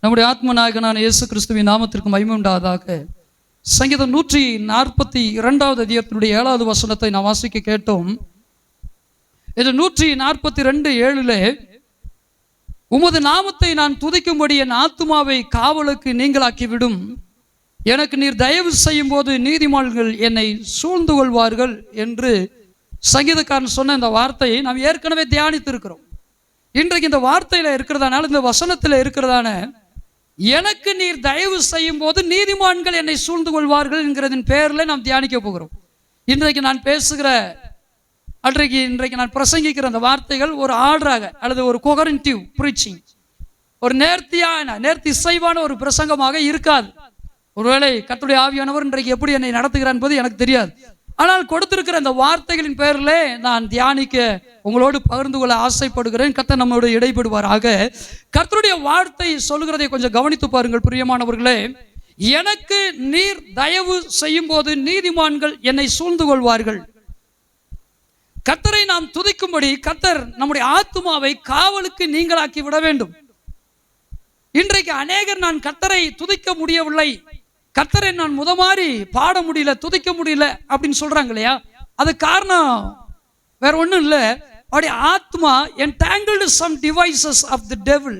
நம்முடைய ஆத்ம நாயகனான இயேசு கிறிஸ்துவின் நாமத்திற்கு மகிமை உண்டாவதாக. சங்கீதம் 142 அதிகாரத்தினுடைய 7வது வசனத்தை நாம் வாசிக்க கேட்டோம். இது 142:7 உமது நாமத்தை நான் துதிக்கும்படி என் ஆத்துமாவை காவலுக்கு நீங்களாக்கிவிடும். எனக்கு நீர் தயவு செய்யும் போது நீதிமான்கள் என்னை சூழ்ந்து கொள்வார்கள் என்று சங்கீதக்காரன் சொன்ன இந்த வார்த்தையை நாம் ஏற்கனவே தியானித்திருக்கிறோம். இன்றைக்கு இந்த வார்த்தையில் இருக்கிறதானால, இந்த வசனத்தில் இருக்கிறதான எனக்கு நீர் தயவு செய்யும் போது நீதிமான்கள் என்னை சூழ்ந்து கொள்வார்கள் என்கிறதின் பேரில் நாம் தியானிக்க போகிறோம். இன்றைக்கு நான் பேசுகிற இன்றைக்கு நான் பிரசங்கிக்கிற அந்த வார்த்தைகள் ஒரு ஆர்டராக அல்லது ஒரு கோகரன்டிவ் ப்ரீச்சிங், ஒரு நேர்த்தி இசைவான ஒரு பிரசங்கமாக இருக்காது. ஒருவேளை கர்த்தருடைய ஆவியானவர் இன்றைக்கு எப்படி என்னை நடத்துகிறார் என்பது எனக்கு தெரியாது. ஆனால் கொடுத்திருக்கிற அந்த வார்த்தைகளின் பேரில் நான் தியானிக்க உங்களோடு பகிர்ந்து கொள்ள ஆசைப்படுகிறேன். கர்த்தர் நம்மோடு இடைபடுவாராக. கர்த்தருடைய வார்த்தை சொல்லுகிறதை கொஞ்சம் கவனித்து பாருங்கள் பிரியமானவர்களே. எனக்கு நீர் தயவு செய்யும் போது நீதிமான்கள் என்னை சூழ்ந்து கொள்வார்கள். கர்த்தரை நாம் துதிக்கும்படி கர்த்தர் நம்முடைய ஆத்துமாவை காவலுக்கு நீங்களாக்கி விட வேண்டும். இன்றைக்கு அநேகர் நான் கர்த்தரை துதிக்க முடியவில்லை, கர்த்தரை நான் முதமாறி பாட முடியல, துதிக்க முடியல அப்படின்னு சொல்றாங்க இல்லையா? அது காரணம் வேற ஒன்றும் இல்லை. அவருடைய ஆத்மா entangled some devices of the devil,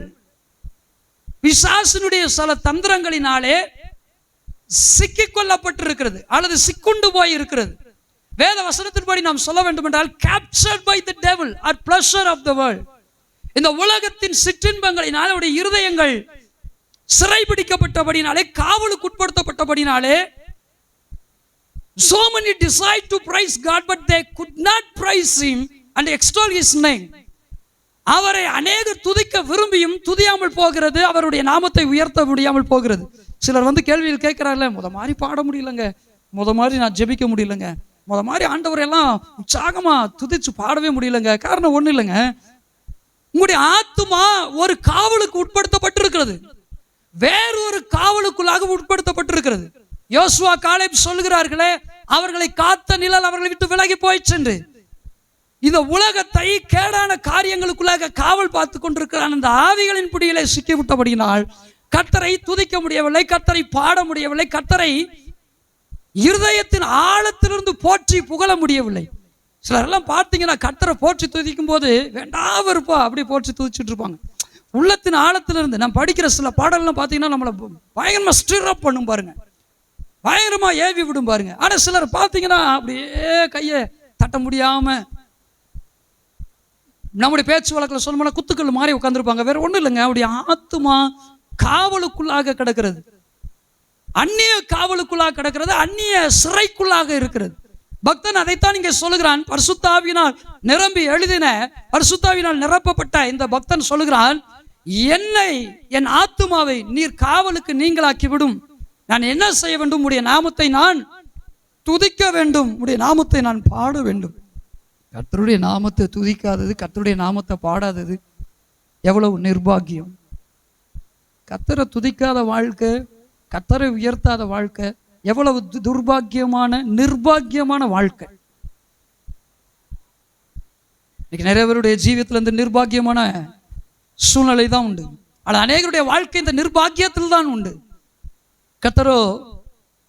பிசாசினுடைய சில தந்திரங்களினாலே சிக்கிக்கொள்ளப்பட்டிருக்கிறது அல்லது சிக்குண்டு போய் இருக்கிறது. வேத வசனத்தின்படி நாம் சொல்ல வேண்டும் என்றால் captured by the devil or pleasure of the world. இந்த உலகத்தின் சிற்றின்பங்களினால் அவருடைய இருதயங்கள் சிறைபிடிக்கப்பட்டபடினாலே, காவலுக்கு உட்படுத்தப்பட்டபடினாலே, so many decide to praise God but they could not praise him and extol his name. அவரை அநேகர் துதிக்க விரும்பியும் துதியாமல் போகிறது, அவருடைய நாமத்தை உயர்த்த முடியாமல் போகிறது. சிலர் வந்து கேள்வியில் கேட்கிறார்ல, மாதிரி பாட முடியலங்க, மாதிரி நான் ஜெபிக்க முடியலங்க, மாதிரி ஆண்டவரை எல்லாம் உற்சாகமா துதிச்சு பாடவே முடியலங்க. காரணம் ஒண்ணு இல்லைங்க, உங்களுடைய ஆத்துமா ஒரு காவலுக்கு உட்படுத்தப்பட்டிருக்கிறது, வேறொரு காவலுக்குள்ளாக உட்படுத்தப்பட்டிருக்கிறது. யோசுவா காலேப் சொல்லுகிறார்களே, அவர்களை காத்த நிழல் அவர்களை விட்டு விலகி போயிற்று. இந்த உலகத்தை கேடான காரியங்களுக்குள்ளாக காவல் பார்த்து கொண்டிருக்கிறான். அந்த ஆவிகளின் பிடியிலே சிக்கிவிட்டபடியினால் கர்த்தரை துதிக்க முடியவில்லை, கர்த்தரை பாட முடியவில்லை, கர்த்தரை இருதயத்தின் ஆழத்திலிருந்து போற்றி புகழ முடியவில்லை. சிலரெல்லாம் பார்த்தீங்கன்னா கர்த்தரை போற்றி துதிக்கும் போது வேண்டாம் இருப்பா அப்படி போற்றி துதிச்சுட்டு இருப்பாங்க. உள்ளத்தின் ஆழத்திலிருந்து நாம் படிக்கிற சில பாடல்லாம் பார்த்தீங்கன்னா நம்மளை பயங்கரமா ஸ்டிரப் பண்ணும் பாருங்க, பயங்கரமா ஏவி விடும் பாருங்க. ஆனா சிலர் பார்த்தீங்கன்னா அப்படியே கையை தட்ட முடியாம, நம்முடைய பேச்சு வழக்கில் சொல்லணும்னா குத்துக்கள் மாதிரி உட்காந்துருப்பாங்க. வேற ஒன்றும் இல்லைங்க, அவருடைய ஆத்துமா காவலுக்குள்ளாக கிடக்கிறது, அந்நிய காவலுக்குள்ளாக கிடக்கிறது, அந்நிய சிறைக்குள்ளாக இருக்கிறது. பக்தன் அதைத்தான் இங்கே சொல்லுகிறான். பரிசுத்தாவினால் நிரம்பி எழுதின, பரிசுத்தாவினால் நிரப்பப்பட்ட இந்த பக்தன் சொல்லுகிறான், என்னை என் ஆத்துமாவை நீர் காவலுக்கு நீங்களாக்கி விடும். நான் என்ன செய்ய வேண்டும்? உடைய நாமத்தை நான் துதிக்க வேண்டும், உடைய நாமத்தை நான் பாட வேண்டும். கர்த்தருடைய நாமத்தை துதிக்காதது, கர்த்தருடைய நாமத்தை பாடாதது எவ்வளவு நிர்பாகியம். கர்த்தரை துதிக்காத வாழ்க்கை, கர்த்தரை உயர்த்தாத வாழ்க்கை எவ்வளவு துர்பாக்கியமான நிர்பாக்கியமான வாழ்க்கை. இன்னைக்கு நிறைய பேருடைய ஜீவியத்தில் இந்த நிர்பாக்கியமான சூழ்நிலை தான் உண்டு. ஆனால் அநேகருடைய வாழ்க்கை இந்த நிர்பாக்கியத்தில் தான் உண்டு. கர்த்தரோ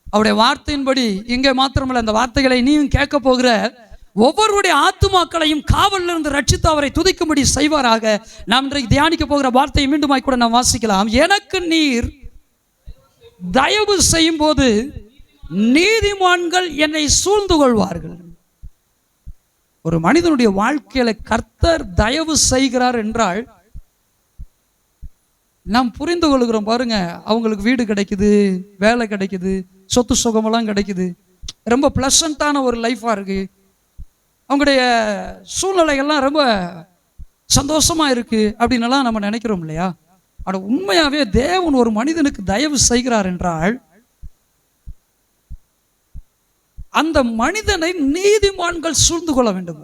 அவருடைய வார்த்தையின்படி இங்கே மாத்திரமல்ல, அந்த வார்த்தைகளை நீயும் கேட்க போகிற ஒவ்வொருடைய ஆத்துமாக்களையும் காவலில் இருந்து ரட்சித்து அவரை துதிக்கும்படி செய்வாராக. நாம் இன்றைக்கு தியானிக்க போகிற வார்த்தையை மீண்டுமாய் கூட நாம் வாசிக்கலாம். எனக்கு நீர் தயவு செய்யும் போது நீதிமான்கள் என்னை சூழ்ந்து கொள்வார்கள். ஒரு மனிதனுடைய வாழ்க்கையில கர்த்தர் தயவு செய்கிறார் என்றால் நாம் புரிந்து கொள்கிறோம் பாருங்க. அவங்களுக்கு வீடு கிடைக்குது, வேலை கிடைக்குது, சொத்து சுகமெல்லாம் கிடைக்குது, ரொம்ப பிளசண்டான ஒரு லைஃபா இருக்கு, அவங்களுடைய சூழ்நிலைகள்லாம் ரொம்ப சந்தோஷமா இருக்கு அப்படின்னுலாம் நம்ம நினைக்கிறோம் இல்லையா? ஆனா உண்மையாவே தேவன் ஒரு மனிதனுக்கு தயவு செய்கிறார் என்றால் அந்த மனிதனை நீதிமான்கள் சூழ்ந்து கொள்ள வேண்டும்.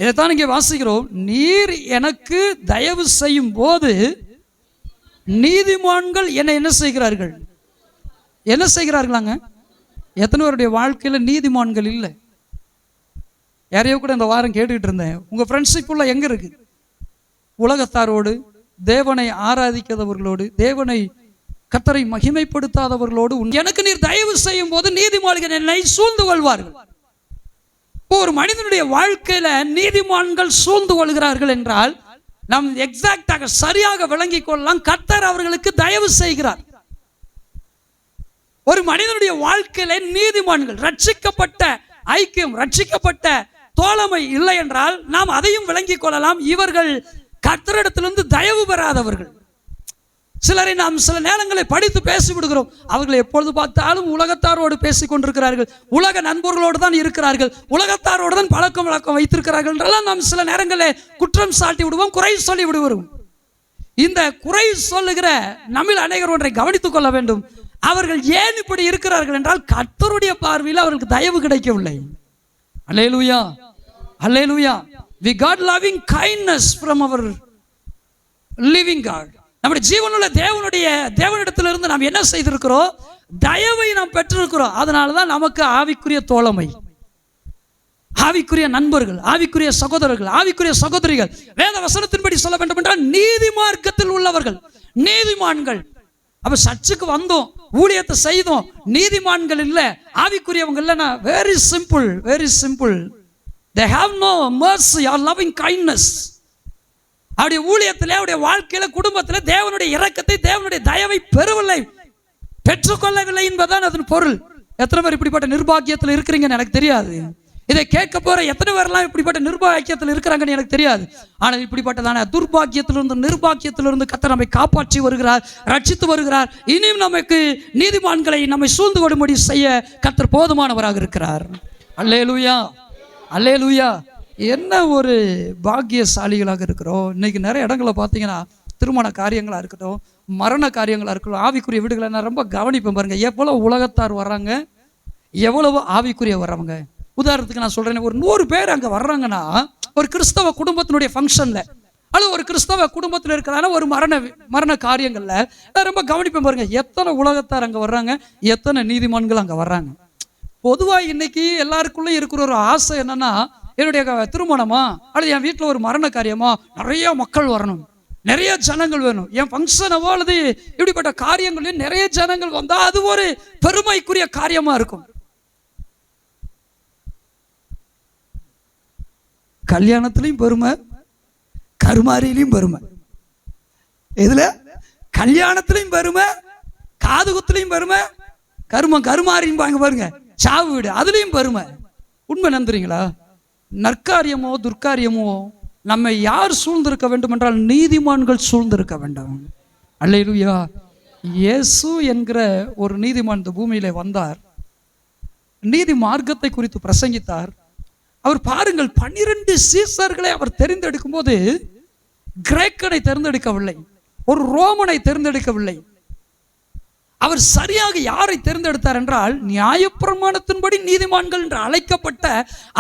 இதைத்தான் இங்கே வாசிக்கிறோம். நீர் எனக்கு தயவு செய்யும் போது நீதிமான்கள் என்னை என்ன செய்கிறார்கள்? என்ன செய்கிறார்களாங்க? எத்தனை பேருடைய வாழ்க்கையில நீதிமான்கள் இல்லை? யாரையோ கூட இந்த வாரம் கேட்டுக்கிட்டு இருந்தேன், உங்க ஃப்ரெண்ட்ஷிப் உள்ள எங்க இருக்கு? உலகத்தாரோடு, தேவனை ஆராதிக்காதவர்களோடு, தேவனை கர்த்தரை மகிமைப்படுத்தாதவர்களோடு எனக்கு நீர் தயவு செய்யும் போது நீதிமான்கள் என்னை சூழ்ந்து கொள்வார்கள். ஒரு மனிதனுடைய வாழ்க்கையில நீதிமான்கள் சூழ்ந்து கொள்கிறார்கள் என்றால் நாம் எக்ஸாக்டாக சரியாக விளங்கிக் கொள்ளலாம். கர்த்தர் அவர்களுக்கு தயவு செய்கிறார். ஒரு மனிதனுடைய வாழ்க்கையில நீதிமான்கள், ரட்சிக்கப்பட்ட ஐக்கியம், ரட்சிக்கப்பட்ட தோழமை இல்லை என்றால் நாம் அதையும் விளங்கிக் கொள்ளலாம். இவர்கள் கர்த்தரிடத்திலிருந்து தயவு பெறாதவர்கள். சிலரை நாம் சில நேரங்களை படித்து பேசிவிடுகிறோம். அவர்கள் எப்பொழுது பார்த்தாலும் உலகத்தாரோடு பேசிக் கொண்டிருக்கிறார்கள், உலக நண்பர்களோடு தான் இருக்கிறார்கள், உலகத்தாரோடு தான் பழக்கம் வழக்கம் வைத்திருக்கிறார்கள் என்றெல்லாம் நாம் சில நேரங்களில் குற்றம் சாட்டி விடுவோம், குறை சொல்லி விடுவோம். இந்த குறை சொல்லுகிற நம்மில் அநேகர் ஒன்றை கவனித்துக் கொள்ள வேண்டும். அவர்கள் ஏன் இப்படி இருக்கிறார்கள் என்றால் கர்த்தருடைய பார்வையில் அவர்களுக்கு தயவு கிடைக்கவில்லை. அல்லேலூயா, அல்லேலூயா. We got loving kindness from our living God. நம்முடைய ஜீவனுள்ள தேவனிடத்திலிருந்து நாம் என்ன செய்திருக்கிறோம்? தயவை நாம் பெற்றிருக்கிறோம். அதனால தான் நமக்கு ஆவிக்குரிய தோழமை, ஆவிக்குரிய நண்பர்கள், ஆவிக்குரிய சகோதரர்கள், ஆவிக்குரிய சகோதரிகள். வேத வசனத்தின்படி சொல்ல வேண்டும் என்றால் நீதி மார்க்கத்தில் உள்ளவர்கள், நீதிமான்கள். அப்ப சர்ச்சுக்கு வந்தோம், ஊழியத்தை செய்தோம், நீதிமான்கள் இல்லை, ஆவிக்குரியவங்க இல்லைன்னா very simple, very simple. They have no mercy or loving kindness. அவருடைய ஊழியத்திலே, அவருடைய வாழ்க்கையில, குடும்பத்திலே தேவனுடைய இரக்கத்தை, தேவனுடைய தயவை பெறவில்லை, பெற்றுக்கொள்ளவில்லை என்பதுதான் அதன் பொருள். எத்தனை பேர் இப்படிப்பட்ட நிர்பாக்கியத்தில் இருக்கிறீங்கன்னு எனக்கு தெரியாது. இதை கேட்க போற எத்தனை பேர்லாம் இப்படிப்பட்ட நிர்பாக்கியத்தில் இருக்கிறாங்கன்னு எனக்கு தெரியாது. ஆனால் இப்படிப்பட்டதான துர்பாக்கியத்திலிருந்து, நிர்பாக்கியத்திலிருந்து கர்த்தர் நம்மை காப்பாற்றி வருகிறார், ரட்சித்து வருகிறார். இனியும் நமக்கு நீதிமான்களை நம்மை சூழ்ந்து கொள்ளும்படி செய்ய கர்த்தர் போதுமானவராக இருக்கிறார். அல்லேலூயா, அல்லேலூயா. என்ன ஒரு பாக்கியசாலிகளாக இருக்கிறோம். இன்னைக்கு நிறைய இடங்களை பார்த்தீங்கன்னா, திருமண காரியங்களாக இருக்கட்டும், மரண காரியங்களாக இருக்கட்டும், ஆவிக்குரிய வீடுகளை நான் ரொம்ப கவனிப்பேன் பாருங்க. எவ்வளவு உலகத்தார் வர்றாங்க, எவ்வளவு ஆவிக்குரிய வர்றவங்க. உதாரணத்துக்கு நான் சொல்றேன், ஒரு 100 பேர் அங்கே வர்றாங்கன்னா ஒரு கிறிஸ்தவ குடும்பத்தினுடைய ஃபங்க்ஷனில் அல்லது ஒரு கிறிஸ்தவ குடும்பத்தில் இருக்கிறான ஒரு மரண காரியங்களில் நான் ரொம்ப கவனிப்பேன் பாருங்க. எத்தனை உலகத்தார் அங்கே வர்றாங்க, எத்தனை நீதிமான்கள் அங்கே வர்றாங்க. பொதுவாக இன்னைக்கு எல்லாருக்குள்ளே இருக்கிற ஒரு ஆசை என்னன்னா, என்னுடைய திருமணமா அல்லது என் வீட்டில் ஒரு மரண காரியமா நிறைய மக்கள் வரணும், நிறைய ஜனங்கள் வேணும். என் ஃபங்க்ஷனவோ அல்லது இப்படிப்பட்ட காரியங்களையும் நிறைய ஜனங்கள் வந்தா அது ஒரு பெருமைக்குரிய காரியமா இருக்கும். கல்யாணத்திலையும் பெருமை, கருமாரியிலையும் பெருமை. இதுல கல்யாணத்திலையும் பெருமை, காதுகுத்திலையும் பெருமை, கருமாரியும் பாருங்க, சாவு வீடு, அதுலயும் பெருமை. உண்மை நம்புறீங்களா? நற்காரியமோ துர்காரியமோ நம்மை யார் சூழ்ந்திருக்க வேண்டும் என்றால் நீதிமான்கள் சூழ்ந்திருக்க வேண்டும். அல்லேலூயா. இயேசு என்கிற ஒரு நீதிமான் இந்த பூமியிலே வந்தார், நீதி மார்க்கத்தை குறித்து பிரசங்கித்தார். அவர் பாருங்கள், 12 சீசர்களை அவர் தெரிந்தெடுக்கும் போது கிரேக்கனை தேர்ந்தெடுக்கவில்லை, ஒரு ரோமனை தேர்ந்தெடுக்கவில்லை. அவர் சரியாக யாரை தேர்ந்தெடுத்தார் என்றால் நியாயப்பிரமாணத்தின்படி நீதிமான்கள் என்று அழைக்கப்பட்ட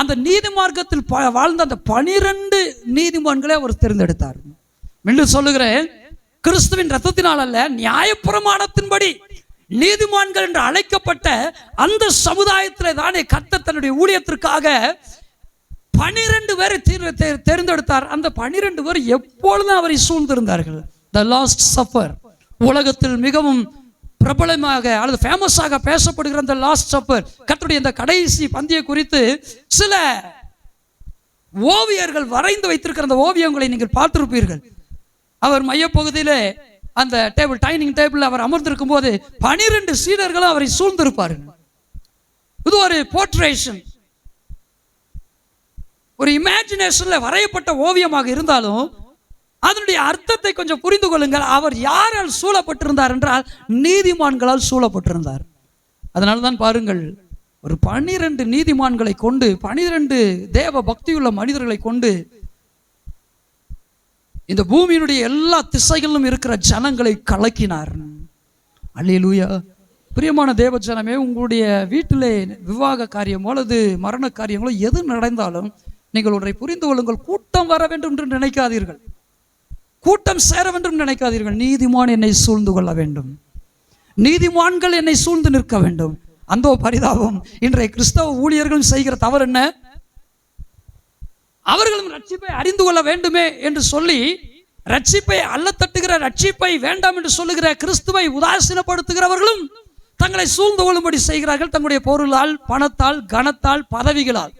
அந்த நீதி மார்க்கத்தில் வாழ்ந்த அந்த 12 நீதிமான்களை அவர் தேர்ந்தெடுத்தார். மீண்டும் சொல்லுகிறேன், கிறிஸ்துவின் ரத்தத்தினால் அல்ல, நியாயப்பிரமாணத்தின்படி நீதிமான்கள் என்று அழைக்கப்பட்ட அந்த சமுதாயத்தில் தானே கர்த்தர் தன்னுடைய ஊழியத்திற்காக 12 பேரை தேர்ந்தெடுத்தார். அந்த 12 பேர் எப்பொழுதும் அவரை சூழ்ந்திருந்தார்கள். த லாஸ்ட் சப்பர், உலகத்தில் மிகவும் பிரபலமாக அல்லது ஃபேமஸாக பேசப்படுகிற அந்த லாஸ்ட் சப்பர், கர்த்தருடைய இந்த கடைசி பந்தியை குறித்து சில ஓவியர்கள் வரைந்து வைத்திருக்கிற அந்த ஓவியங்களை நீங்கள் பார்த்திருப்பீர்கள். அவர் மையப்பகுதியிலே அந்த டேபிள், டைனிங் டேபிள் அவர் அமர்ந்திருக்கும் போது 12 சீடர்களும் அவரை சூழ்ந்திருப்பார்கள். இது ஒரு போர்ட்ரேஷன், ஒரு இமேஜினேஷன்ல வரையப்பட்ட ஓவியமாக இருந்தாலும் அதனுடைய அர்த்தத்தை கொஞ்சம் புரிந்து கொள்ளுங்கள். அவர் யாரால் சூழப்பட்டிருந்தார் என்றால் நீதிமான்களால் சூழப்பட்டிருந்தார். அதனால தான் பாருங்கள், ஒரு 12 நீதிமான்களை கொண்டு, 12 தேவ பக்தியுள்ள மனிதர்களை கொண்டு இந்த பூமியினுடைய எல்லா திசைகளிலும் இருக்கிற ஜனங்களை கலக்கினார். அல்லேலூயா. பிரியமான தேவ ஜனமே, உங்களுடைய வீட்டிலே விவாக காரியமோ அல்லது மரண காரியங்களோ எது நடந்தாலும் நீங்கள் ஒன்றை புரிந்து கொள்ளுங்கள், கூட்டம் வர வேண்டும் என்று நினைக்காதீர்கள், கூட்டம் சேர வேண்டும் நினைக்காதீர்கள். நீதிமான் என்னை சூழ்ந்து கொள்ள வேண்டும், நீதிமான்கள் என்னை சூழ்ந்து நிற்க வேண்டும். அந்த பரிதாபம் இன்றைய கிறிஸ்தவ ஊழியர்களும் செய்கிற தவறு என்ன? அவர்களும் ரட்சிப்பை அறிந்து கொள்ள வேண்டுமே என்று சொல்லி ரட்சிப்பை அல்லத்தட்டுகிற, ரட்சிப்பை வேண்டாம் என்று சொல்லுகிற, கிறிஸ்துவை உதாசீனப்படுத்துகிறவர்களும் தங்களை சூழ்ந்து கொள்ளும்படி செய்கிறார்கள். தங்களுடைய பொருளால், பணத்தால், கனத்தால், பதவிகளால்.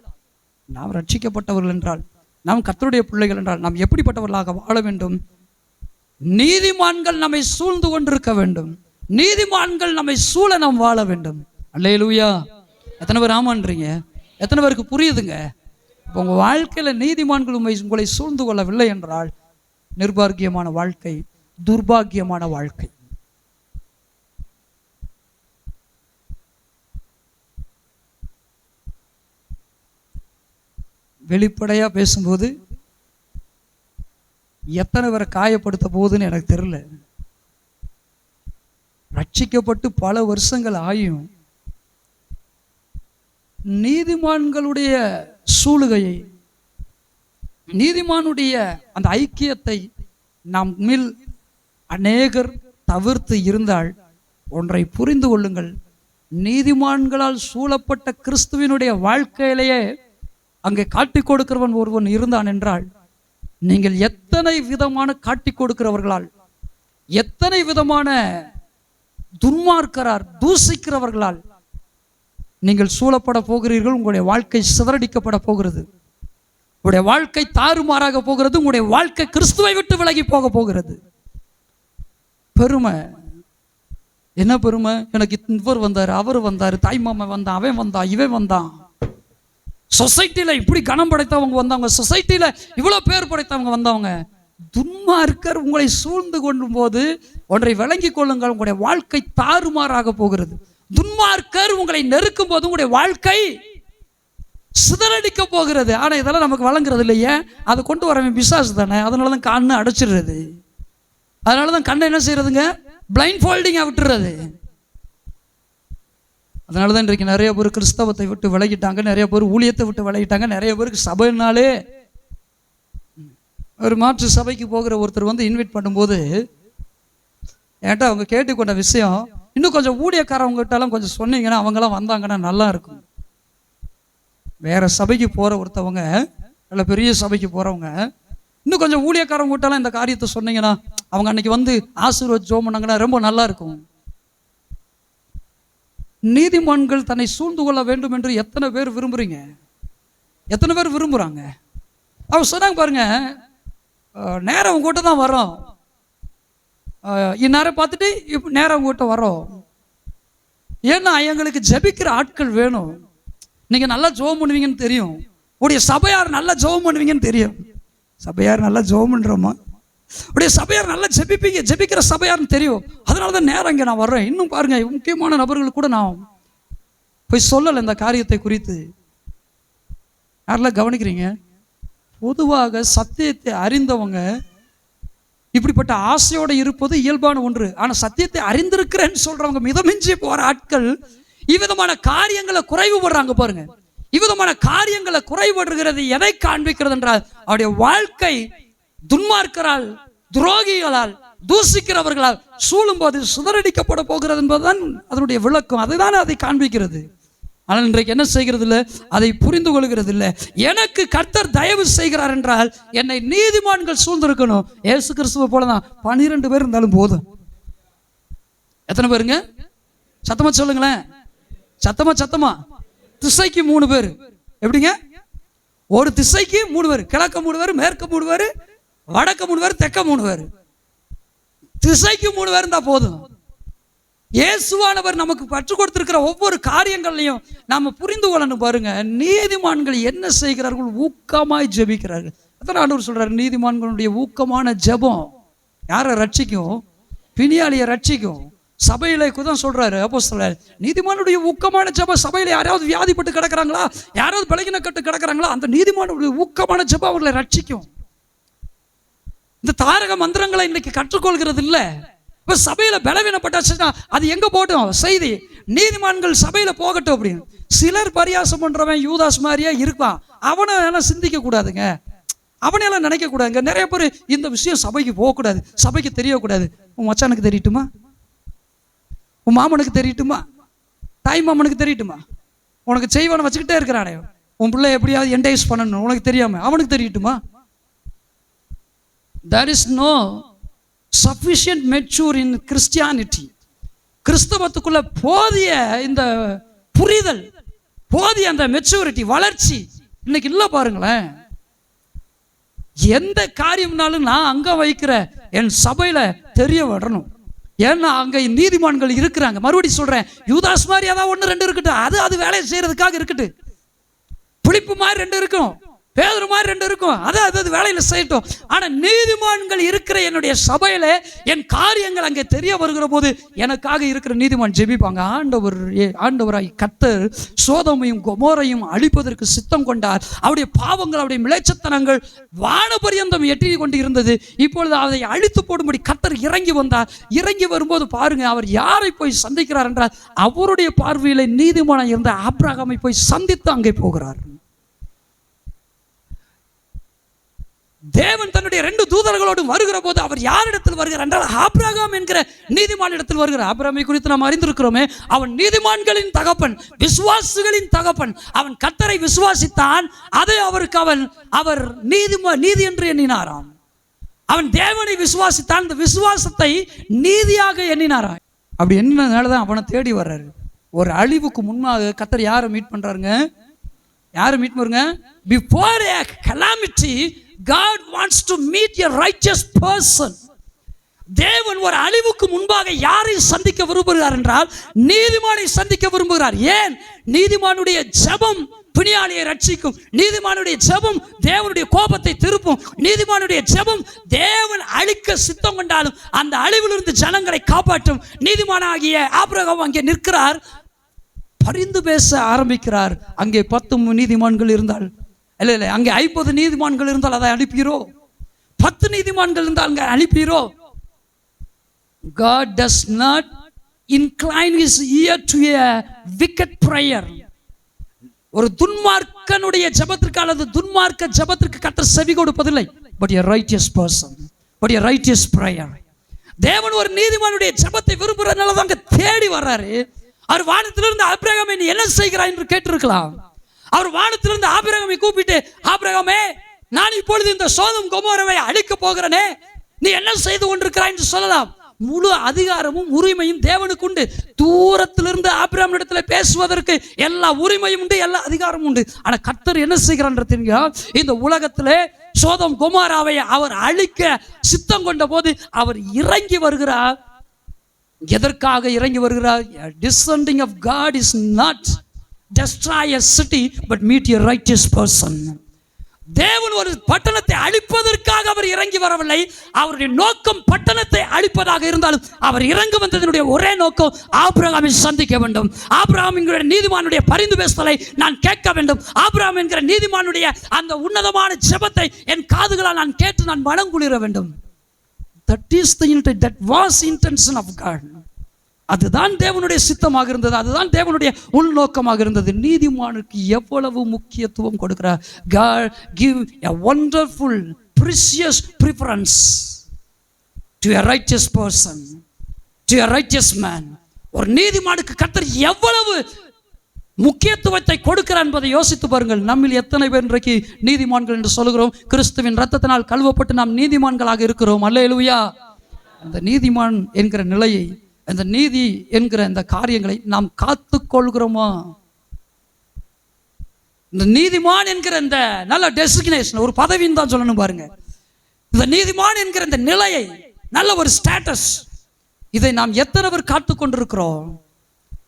நாம் ரட்சிக்கப்பட்டவர்கள் என்றால், நாம் கர்த்தருடைய பிள்ளைகள் என்றால் நாம் எப்படிப்பட்டவர்களாக வாழ வேண்டும்? நீதிமான்கள் நம்மை சூழ்ந்து கொண்டிருக்க வேண்டும். நீதிமான்கள் நம்மை சூழ நாம் வாழ வேண்டும். அல்லேலூயா. எத்தனை பேர் ஆமான்றீங்க? எத்தனை பேருக்கு புரியுதுங்க? இப்போ உங்கள் வாழ்க்கையில் நீதிமான்கள் உங்களை சூழ்ந்து கொள்ளவில்லை என்றால் நிர்பாக்கியமான வாழ்க்கை, துர்பாக்கியமான வாழ்க்கை. வெளிப்படையா பேசும்போது எத்தனை பேரை காயப்படுத்த போகுதுன்னு எனக்கு தெரியல. ரட்சிக்கப்பட்டு பல வருஷங்கள் ஆயும் நீதிமான்களுடைய சூழுகையை, நீதிமானுடைய அந்த ஐக்கியத்தை நம்மில் அநேகர் தவிர்த்து இருந்தால் ஒன்றை புரிந்து கொள்ளுங்கள். நீதிமான்களால் சூழப்பட்ட கிறிஸ்துவினுடைய வாழ்க்கையிலேயே அங்கே காட்டிக் கொடுக்கிறவன் ஒருவன் இருந்தான் என்றால், நீங்கள் எத்தனை விதமான காட்டிக் கொடுக்கிறவர்களால், எத்தனை விதமான துன்மார்க்கரார் தூசிக்கிறவர்களால் நீங்கள் சூழப்பட போகிறீர்கள். உங்களுடைய வாழ்க்கை சிதறடிக்கப்பட போகிறது. உங்களுடைய வாழ்க்கை தாறுமாறாக போகிறது. உங்களுடைய வாழ்க்கை கிறிஸ்துவை விட்டு விலகி போக போகிறது. பெருமை என்ன பெருமை? எனக்கு இவர் வந்தார், அவர் வந்தார், தாய்மாமா வந்தான், அவன் வந்தான், இவன் வந்தான். சொசைட்டியில் இப்படி கனம் படைத்தவங்க வந்தவங்க, சொசைட்டியில் இவ்வளோ பேர் படைத்தவங்க வந்தவங்க. துன்மார்க்கர் உங்களை சூழ்ந்து கொள்ளும் போது ஒன்றை விளங்கி கொள்ளுங்கள், உங்களுடைய வாழ்க்கை தாறுமாறாக போகிறது. துன்மார்க்கர் உங்களை நெருக்கும் போது உங்களுடைய வாழ்க்கை சிதறடிக்க போகிறது. ஆனால் இதெல்லாம் நமக்கு வழங்குறது இல்லையே. அதை கொண்டு வரவன் பிசாசு தானே. அதனால தான் கண்ணை அடைச்சிடுறது. அதனால தான் கண்ணை என்ன செய்யறதுங்க? பிளைண்ட் ஃபோல்டிங்காக விட்டுறது. அதனால தான் இன்றைக்கு நிறைய பேர் கிறிஸ்தவத்தை விட்டு விலகிட்டாங்க, நிறைய பேர் ஊழியத்தை விட்டு விலகிட்டாங்க, நிறைய பேருக்கு சபைனாலே. ஒரு மாற்று சபைக்கு போகிற ஒருத்தர் வந்து இன்வைட் பண்ணும்போது என்கிட்ட அவங்க கேட்டுக்கொண்ட விஷயம், இன்னும் கொஞ்சம் ஊழியக்காரவங்ககிட்டலாம் கொஞ்சம் சொன்னீங்கன்னா அவங்களாம் வந்தாங்கன்னா நல்லா இருக்கும். வேற சபைக்கு போகிற ஒருத்தவங்க, நல்ல பெரிய சபைக்கு போகிறவங்க, இன்னும் கொஞ்சம் ஊழியக்காரவங்ககிட்டலாம் இந்த காரியத்தை சொன்னீங்கன்னா அவங்க அன்னைக்கு வந்து ஆசீர்வாத ஜெபம் பண்ணாங்கன்னா ரொம்ப நல்லா இருக்கும். நீதிமான்கள் தன்னை சூழ்ந்து கொள்ள வேண்டும் என்று எத்தனை பேர் விரும்புறீங்க? எத்தனை பேர் விரும்புகிறாங்க? அவங்க சொன்னாங்க பாருங்க, நேரம் உங்ககிட்ட தான் வரோம், இந்நேரம் பார்த்துட்டு இப்போ நேரம் உங்ககிட்ட வரோம். ஏன்னா எங்களுக்கு ஜெபிக்கிற ஆட்கள் வேணும். நீங்கள் நல்லா ஜெபம் பண்ணுவீங்கன்னு தெரியும். உடைய சபையார் நல்லா ஜெபம் பண்ணுவீங்கன்னு தெரியும். சபையார் நல்லா ஜெபம் பண்ணுறோமா? உடைய சபையார் நல்லா ஜெபிப்பீங்க, ஜெபிக்கிற சபையார்னு தெரியும். அதனால தான் நேரம் இங்கே நான் வர்றேன். இன்னும் பாருங்க, முக்கியமான நபர்களுக்கு கூட நான் போய் சொல்லலை இந்த காரியத்தை குறித்து. யாரெல்லாம் கவனிக்கிறீங்க? பொதுவாக சத்தியத்தை அறிந்தவங்க இப்படிப்பட்ட ஆசையோடு இருப்பது இயல்பான ஒன்று. ஆனால் சத்தியத்தை அறிந்திருக்கிறேன்னு சொல்றவங்க மிதமிஞ்சி போற ஆட்கள் இவ்விதமான காரியங்களை குறைவுபடுறாங்க பாருங்க. இவ்விதமான காரியங்களை குறைபடுகிறது எதை காண்பிக்கிறது என்றால், அவருடைய வாழ்க்கை துன்மார்க்கரால், துரோகிகளால், தூசிக்கிறவர்களால் சூழும் போது சுதறடிக்கப்பட போகிறது என்பதுதான் அதனுடைய விளக்கம். அதுதான் அதை காண்பிக்கிறது. ஆனால் இன்றைக்கு என்ன செய்கிறது இல்லை, அதை புரிந்து கொள்கிறது இல்லை. எனக்கு கர்த்தர் தயவு செய்கிறார் என்றால் என்னை நீதிமான்கள் சூழ்ந்திருக்கணும். இயேசு கிறிஸ்துவை போலதான் 12 பேர் இருந்தாலும் போதும். எத்தனை பேருங்க? சத்தமா சொல்லுங்களேன். சத்தமா திசைக்கு 3 பேர். எப்படிங்க? ஒரு திசைக்கு 3 பேர். கிழக்க 3 பேர், மேற்க 3 பேர், வடக்க 3 பேர், தெற்க 3 பேர். திசைக்கு 3 பேர் இருந்தா போதும். இயேசுவானவர் நமக்கு கற்றுக் கொடுத்திருக்கிற ஒவ்வொரு காரியங்களையும் நாம புரிந்து கொள்ளணும் பாருங்க. நீதிமான்கள் என்ன செய்கிறார்கள்? ஊக்கமாய் ஜெபிக்கிறார்கள். அதான் ஆண்டவர் சொல்றாரு, நீதிமான்களுடைய ஊக்கமான ஜெபம் யாரை ரட்சிக்கும்? பிணியாளியை ரட்சிக்கும். சபையில தான் சொல்றாரு அப்போஸ்தலர், நீதிமானுடைய ஊக்கமான ஜெபம். சபையில யாராவது வியாதிப்பட்டு கிடக்குறாங்களா, யாராவது பலகீன கட்டு கிடக்குறாங்களா, அந்த நீதிமானுடைய ஊக்கமான ஜெபம் அவர்களை ரட்சிக்கும். இந்த தாரக மந்திரங்களை இன்னைக்கு கற்றுக்கொள்கிறது இல்லை. இப்போ சபையில பலவீனப்பட்டாச்சுன்னா அது எங்க போட்டும் செய்தி, நீதிமான்கள் சபையில போகட்டும் அப்படின்னு. சிலர் பரியாசம் பண்றவன் யூதாஸ் மாதிரியே இருப்பான். அவனை எல்லாம் சிந்திக்க கூடாதுங்க, அவனையெல்லாம் நினைக்க கூடாதுங்க. நிறைய பேர் இந்த விஷயம் சபைக்கு போகக்கூடாது, சபைக்கு தெரியக்கூடாது. உன் மச்சானுக்கு தெரியட்டுமா, உன் மாமனுக்கு தெரியட்டுமா, தாய் மாமனுக்கு தெரியட்டுமா, உனக்கு செய்வனை வச்சுக்கிட்டே இருக்கிறானே, உன் பிள்ளை எப்படியாவது என்டேஜ் பண்ணணும் உனக்கு தெரியாம அவனுக்கு தெரியட்டுமா? there is no sufficient mature in Christianity. கிறிஸ்தவத்துக்குள்ள போதிய இந்த புரிதல், போதிய அந்த மெச்சூரிட்டி, வளர்ச்சி இன்னைக்கு இல்லை பாருங்களேன். எந்த காரியம்னாலும் நான் அங்க வைக்கிற என் சபையில தெரிய வரணும். ஏன்னா அங்க நீதிமான்கள் இருக்கிறாங்க. மறுபடியும் சொல்றேன், யூதாஸ் மாதிரி ஏதாவது 1-2 இருக்கட்டும், அது வேலையை செய்யறதுக்காக இருக்கட்டு. புளிப்பு மாதிரி 2 இருக்கும், பேதுரு மாதிரி 2 இருக்கும், அது வேலையில செய்யட்டும். ஆனா நீதிமான்கள் இருக்கிற என்னுடைய சபையில என் காரியங்கள் அங்கே தெரிய வருகிற போது எனக்காக இருக்கிற நீதிமான் ஜெபிப்பாங்க. ஆண்டவராய் கர்த்தர் சோதோமையும் கொமோரையும் அழிப்பதற்கு சித்தம் கொண்டார். அவருடைய பாவங்கள், அவருடைய மிளைச்சத்தனங்கள் வானபரியந்தம் எட்டி கொண்டு இருந்தது. இப்பொழுது அதை அழித்து போடும்படி கர்த்தர் இறங்கி வந்தார். இறங்கி வரும்போது பாருங்க, அவர் யாரை போய் சந்திக்கிறார் என்றால் அவருடைய பார்வையில நீதிமானாய் இருந்த ஆபிரகாமை போய் சந்தித்து அங்கே போகிறார். தேவன் தன்னுடைய 2 தூதர்களோடு வருகிற போது அவர் யாரிடத்தில் வருகிறார் என்றால் ஆபிரகாம் என்கிற நீதிமான் இடத்தில் வருகிறார். ஆபிரகாமை குறித்து நாம் அறிந்திருக்கிறோமே, அவன் நீதிமான்களின் தகப்பன், விசுவாசிகளின் தகப்பன். அவன் கர்த்தரை விசுவாசித்தான், அதை அவருக்கு அவர் நீதி என்று எண்ணினாராம். அவன் தேவனை விசுவாசித்தான், இந்த விசுவாசத்தை நீதியாக எண்ணினாராம். அப்படி எண்ணினதுனாலதான் அவனை தேடி வர்றாரு. ஒரு அழிவுக்கு முன்னாக கர்த்தர் யாரை மீட் பண்றாருங்க? யாரை மீட் பண்ணுங்க? Before a calamity God wants to meet a righteous person. தேவன் ஒரு அழிவுக்கு முன்பாக யாரை சந்திக்க விரும்புகிறார் என்றால் நீதிமானை சந்திக்க விரும்புகிறார். ஏன்? நீதிமானுடைய ஜெபம் பிணியாளியை ரட்சிக்கும். நீதிமானுடைய ஜெபம் தேவனுடைய கோபத்தை திருப்பும். நீதிமானுடைய ஜெபம் தேவன் அழிக்க சித்தம் கொண்டாலும் அந்த அழிவிலிருந்து ஜனங்களை காப்பாற்றும். நீதிமானாகிய ஆபிரகாம் அங்கே நிற்கிறார், பரிந்து பேச ஆரம்பிக்கிறார். அங்கே 10 நீதிமான்கள் இருந்தால், இல்லை அங்கே 50 நீதிமான்கள் இருந்தால் அதை அனுப்பீரோ? 10 நீதிமான்கள் இருந்தால் அங்கே அனுப்பீரோ? God does not incline his ear to a wicked prayer. ஒரு துன்மார்க்கனுடைய ஜெபத்திற்கு அல்லது துன்மார்க்க ஜெபத்திற்கு கர்த்தர் செவி கொடுப்பதில்லை. But a righteous person, but a righteous prayer. தேவன் ஒரு நீதிமானுடைய ஜெபத்தை விரும்புறதுனால தான் அங்க தேடி வர்றாரு. அவர் வானத்திலிருந்து ஆபிரகாமை நீ என்ன செய்கிறாய் என்று கேட்டிருக்கலாம். அவர் வானத்திலிருந்து ஆபிரகாமை கூப்பிட்டு, ஆபிரகாமே, நான் இப்பொழுது இந்த சோதம் கொமோராவை அழிக்க போகிறேனே, நீ என்ன செய்து கொண்டிருக்கிறாய் என்று சொல்லலாம். முழு அதிகாரமும் உரிமையும் தேவனுக்கு உண்டு. தூரத்திலிருந்து ஆபிரகாம் இடத்துல பேசுவதற்கு எல்லா உரிமையும் உண்டு, எல்லா அதிகாரமும் உண்டு. ஆனா கர்த்தர் என்ன செய்கிறார் தெரியுங்க? இந்த உலகத்திலே சோதம் கொமோராவை அவர் அழிக்க சித்தம் கொண்ட போது அவர் இறங்கி வருகிறார். எதற்காக இறங்கி வருகிறார்? Descending of God is not destroy a city but meet a righteous person. தேவன் ஒரு பட்டணத்தை அழிப்பதற்காக அவர் இறங்கி வரவில்லை. அவருடைய நோக்கம் பட்டணத்தை அழிப்பதாக இருந்தாலும் அவர் இறங்கி வந்ததனுடைய ஒரே நோக்கம் ஆபிரகாமை சந்திக்க வேண்டும். ஆபிரகாம் என்கிற நீதிமானுடைய பரிந்து பேசுதலை நான் கேட்க வேண்டும். ஆபிரகாம் என்கிற நீதிமானுடைய அந்த உன்னதமான ஜெபத்தை என் காதுகளால் நான் கேட்டு நான் மனங்குளிர வேண்டும். That is the intent, that was intention of God. அதுதான் தேவனுடைய சித்தமாக இருந்தது, அதுதான் தேவனுடைய உள்நோக்கமாக இருந்தது. நீதிமானுக்கு எவ்வளவு முக்கியத்துவம் கொடுக்கிறார். God give a wonderful precious preference to a righteous person, to a righteous man. ஒரு நீதிமானுக்கு கர்த்தர் எவ்வளவு முக்கியத்துவத்தை கொடுக்கிறார் என்பதை யோசித்து பாருங்கள். நம்மில் எத்தனை பேர் இன்றைக்கு நீதிமான்கள் என்று சொல்கிறோம்? கிறிஸ்துவின் இரத்தத்தினால் கழுவப்பட்டு நாம் நீதிமான்களாக இருக்கிறோம். அல்லேலூயா. அந்த நீதிமான் என்கிற நிலையை, அந்த நீதி என்கிற இந்த காரியங்களை நாம் காத்துக்கொள்கிறோமா? இந்த நீதிமான் என்கிற இந்த நல்ல டெசிக்னேஷன், ஒரு பதவின்னு தான் சொல்லணும் பாருங்க. இந்த நீதிமான் என்கிற இந்த நிலையை, நல்ல ஒரு ஸ்டேட்டஸ், இதை நாம் எத்தனை பேர் காத்துக்கொண்டிருக்கிறோம்?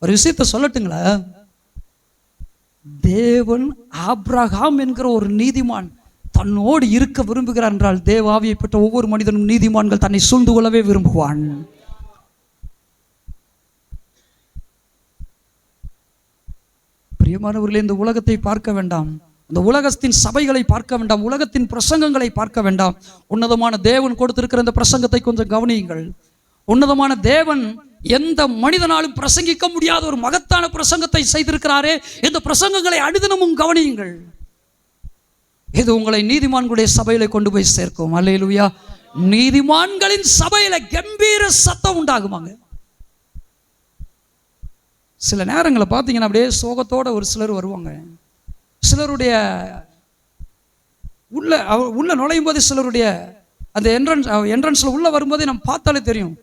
ஒரு விஷயத்தை சொல்லட்டுங்களா? தேவன் ஆபிரகாம் என்கிற ஒரு நீதிமான் தன்னோடு இருக்க விரும்புகிறார் என்றால் தேவ ஆவியை பெற்ற ஒவ்வொரு மனிதனும் நீதிமான்கள் தன்னை சூழ்ந்து கொள்ளவே விரும்புவான். பிரியமானவர்களே, இந்த உலகத்தை பார்க்க வேண்டாம், இந்த உலகத்தின் சபைகளை பார்க்க வேண்டாம், உலகத்தின் பிரசங்கங்களை பார்க்க வேண்டாம். உன்னதமான தேவன் கொடுத்திருக்கிற இந்த பிரசங்கத்தை கொஞ்சம் கவனியுங்கள். உன்னதமான தேவன் எந்த மனிதனாலும் பிரசங்கிக்க முடியாத ஒரு மகத்தான பிரசங்கத்தை செய்திருக்கிறாரே. இந்த பிரசங்கங்களை அனுதினமும் கவனியுங்கள். இது உங்களை நீதிமான்களுடைய சபையில கொண்டு போய் சேர்க்கும். அல்லேலூயா. நீதிமான்களின் சபையில கம்பீர சத்தம் உண்டாகுமாங்க. சில நேரங்களை பார்த்தீங்கன்னா அப்படியே சோகத்தோட ஒரு சிலர் வருவாங்க. சிலருடைய உள்ள நுழையும் போது சிலருடைய அந்த என்ட்ரன்ஸில் உள்ளே வரும்போதே நம்ம பார்த்தாலே தெரியும்.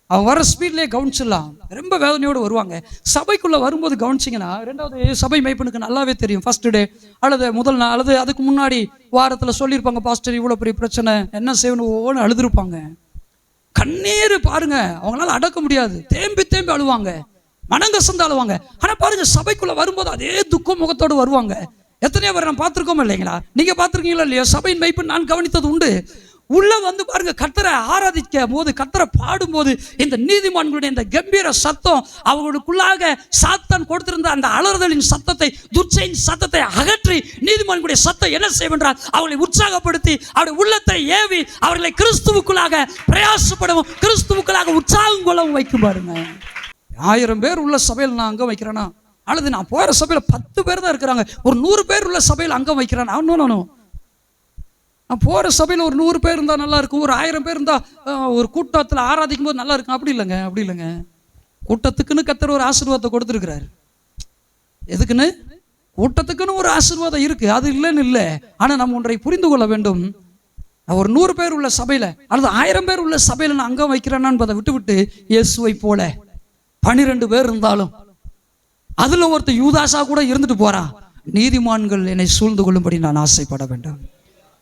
அவன் வர ஸ்பீட்லேயே கவனிச்சிடலாம். ரொம்ப வேதனையோடு வருவாங்க. சபைக்குள்ளே வரும்போது கவனிச்சிங்கன்னா, ரெண்டாவது சபை மேய்ப்பனுக்கு நல்லாவே தெரியும். ஃபர்ஸ்ட் டே அல்லது முதல் நாள் அல்லது அதுக்கு முன்னாடி வாரத்தில் சொல்லியிருப்பாங்க, பாஸ்டர் இவ்வளோ பெரிய பிரச்சனை என்ன செய்யணும் ஒவ்வொன்று அழுதுருப்பாங்க. கண்ணீர் பாருங்க அவங்களால அடக்க முடியாது, தேம்பி தேம்பி அழுவாங்க, மனங்கசந்து அழுவாங்க. ஆனால் பாருங்க சபைக்குள்ளே வரும்போது அதே துக்க முகத்தோடு வருவாங்க. எத்தனையோ பேர் நான் பார்த்துருக்கோம் இல்லைங்களா? நீங்கள் பார்த்துருக்கீங்களா இல்லையா? சபையின் மேய்ப்பன் நான் கவனித்தது உண்டு. உள்ள வந்து பாருங்க கர்த்தரை ஆராதிக்க போது, கர்த்தரை பாடும்போது இந்த நீதிமான்களுடைய இந்த கம்பீர சத்தம், அவர்களுக்குள்ளாக சாத்தான் கொடுத்திருந்த அந்த அலறுதலின் சத்தத்தை, துர்ச்சையின் சத்தத்தை அகற்றி நீதிமான்களுடைய சத்தம் என்ன செய்வென்றால் அவர்களை உற்சாகப்படுத்தி அவருடைய உள்ளத்தை ஏவி அவர்களை கிறிஸ்துவுக்குள்ளாக பிரயாசப்படவும் கிறிஸ்துவுக்குள்ளாக உற்சாகம் கொள்ளவும் வைக்கும். பாருங்க 1000 பேர் உள்ள சபையில் நான் அங்கம் வைக்கிறேன்னா, அல்லது நான் போகிற சபையில் 10 பேர் தான் இருக்கிறாங்க, ஒரு 100 பேர் உள்ள சபையில் அங்கம் வைக்கிறேன். நான் போகிற சபையில் ஒரு 100 பேர் இருந்தால் நல்லா இருக்கும், ஒரு 1000 பேர் இருந்தால் ஒரு கூட்டத்தில் ஆராதிக்கும் போது நல்லா இருக்கும். அப்படி இல்லைங்க. கூட்டத்துக்குன்னு கர்த்தர் ஒரு ஆசீர்வாதத்தை கொடுத்துருக்கிறாரு. எதுக்குன்னு? கூட்டத்துக்குன்னு ஒரு ஆசீர்வாதம் இருக்கு, அது இல்லைன்னு இல்லை. ஆனால் நம்ம ஒன்றை புரிந்து கொள்ள வேண்டும். ஒரு 100 பேர் உள்ள சபையில் அல்லது 1000 பேர் உள்ள சபையில் நான் அங்கம் வைக்கிறேன்னா என்பதை விட்டு இயேசுவை போல 12 பேர் இருந்தாலும் அதில் ஒருத்தர் யூதாசா கூட இருந்துட்டு போறான். நீதிமான்கள் என்னை சூழ்ந்து கொள்ளும்படி நான் ஆசைப்பட வேண்டும்.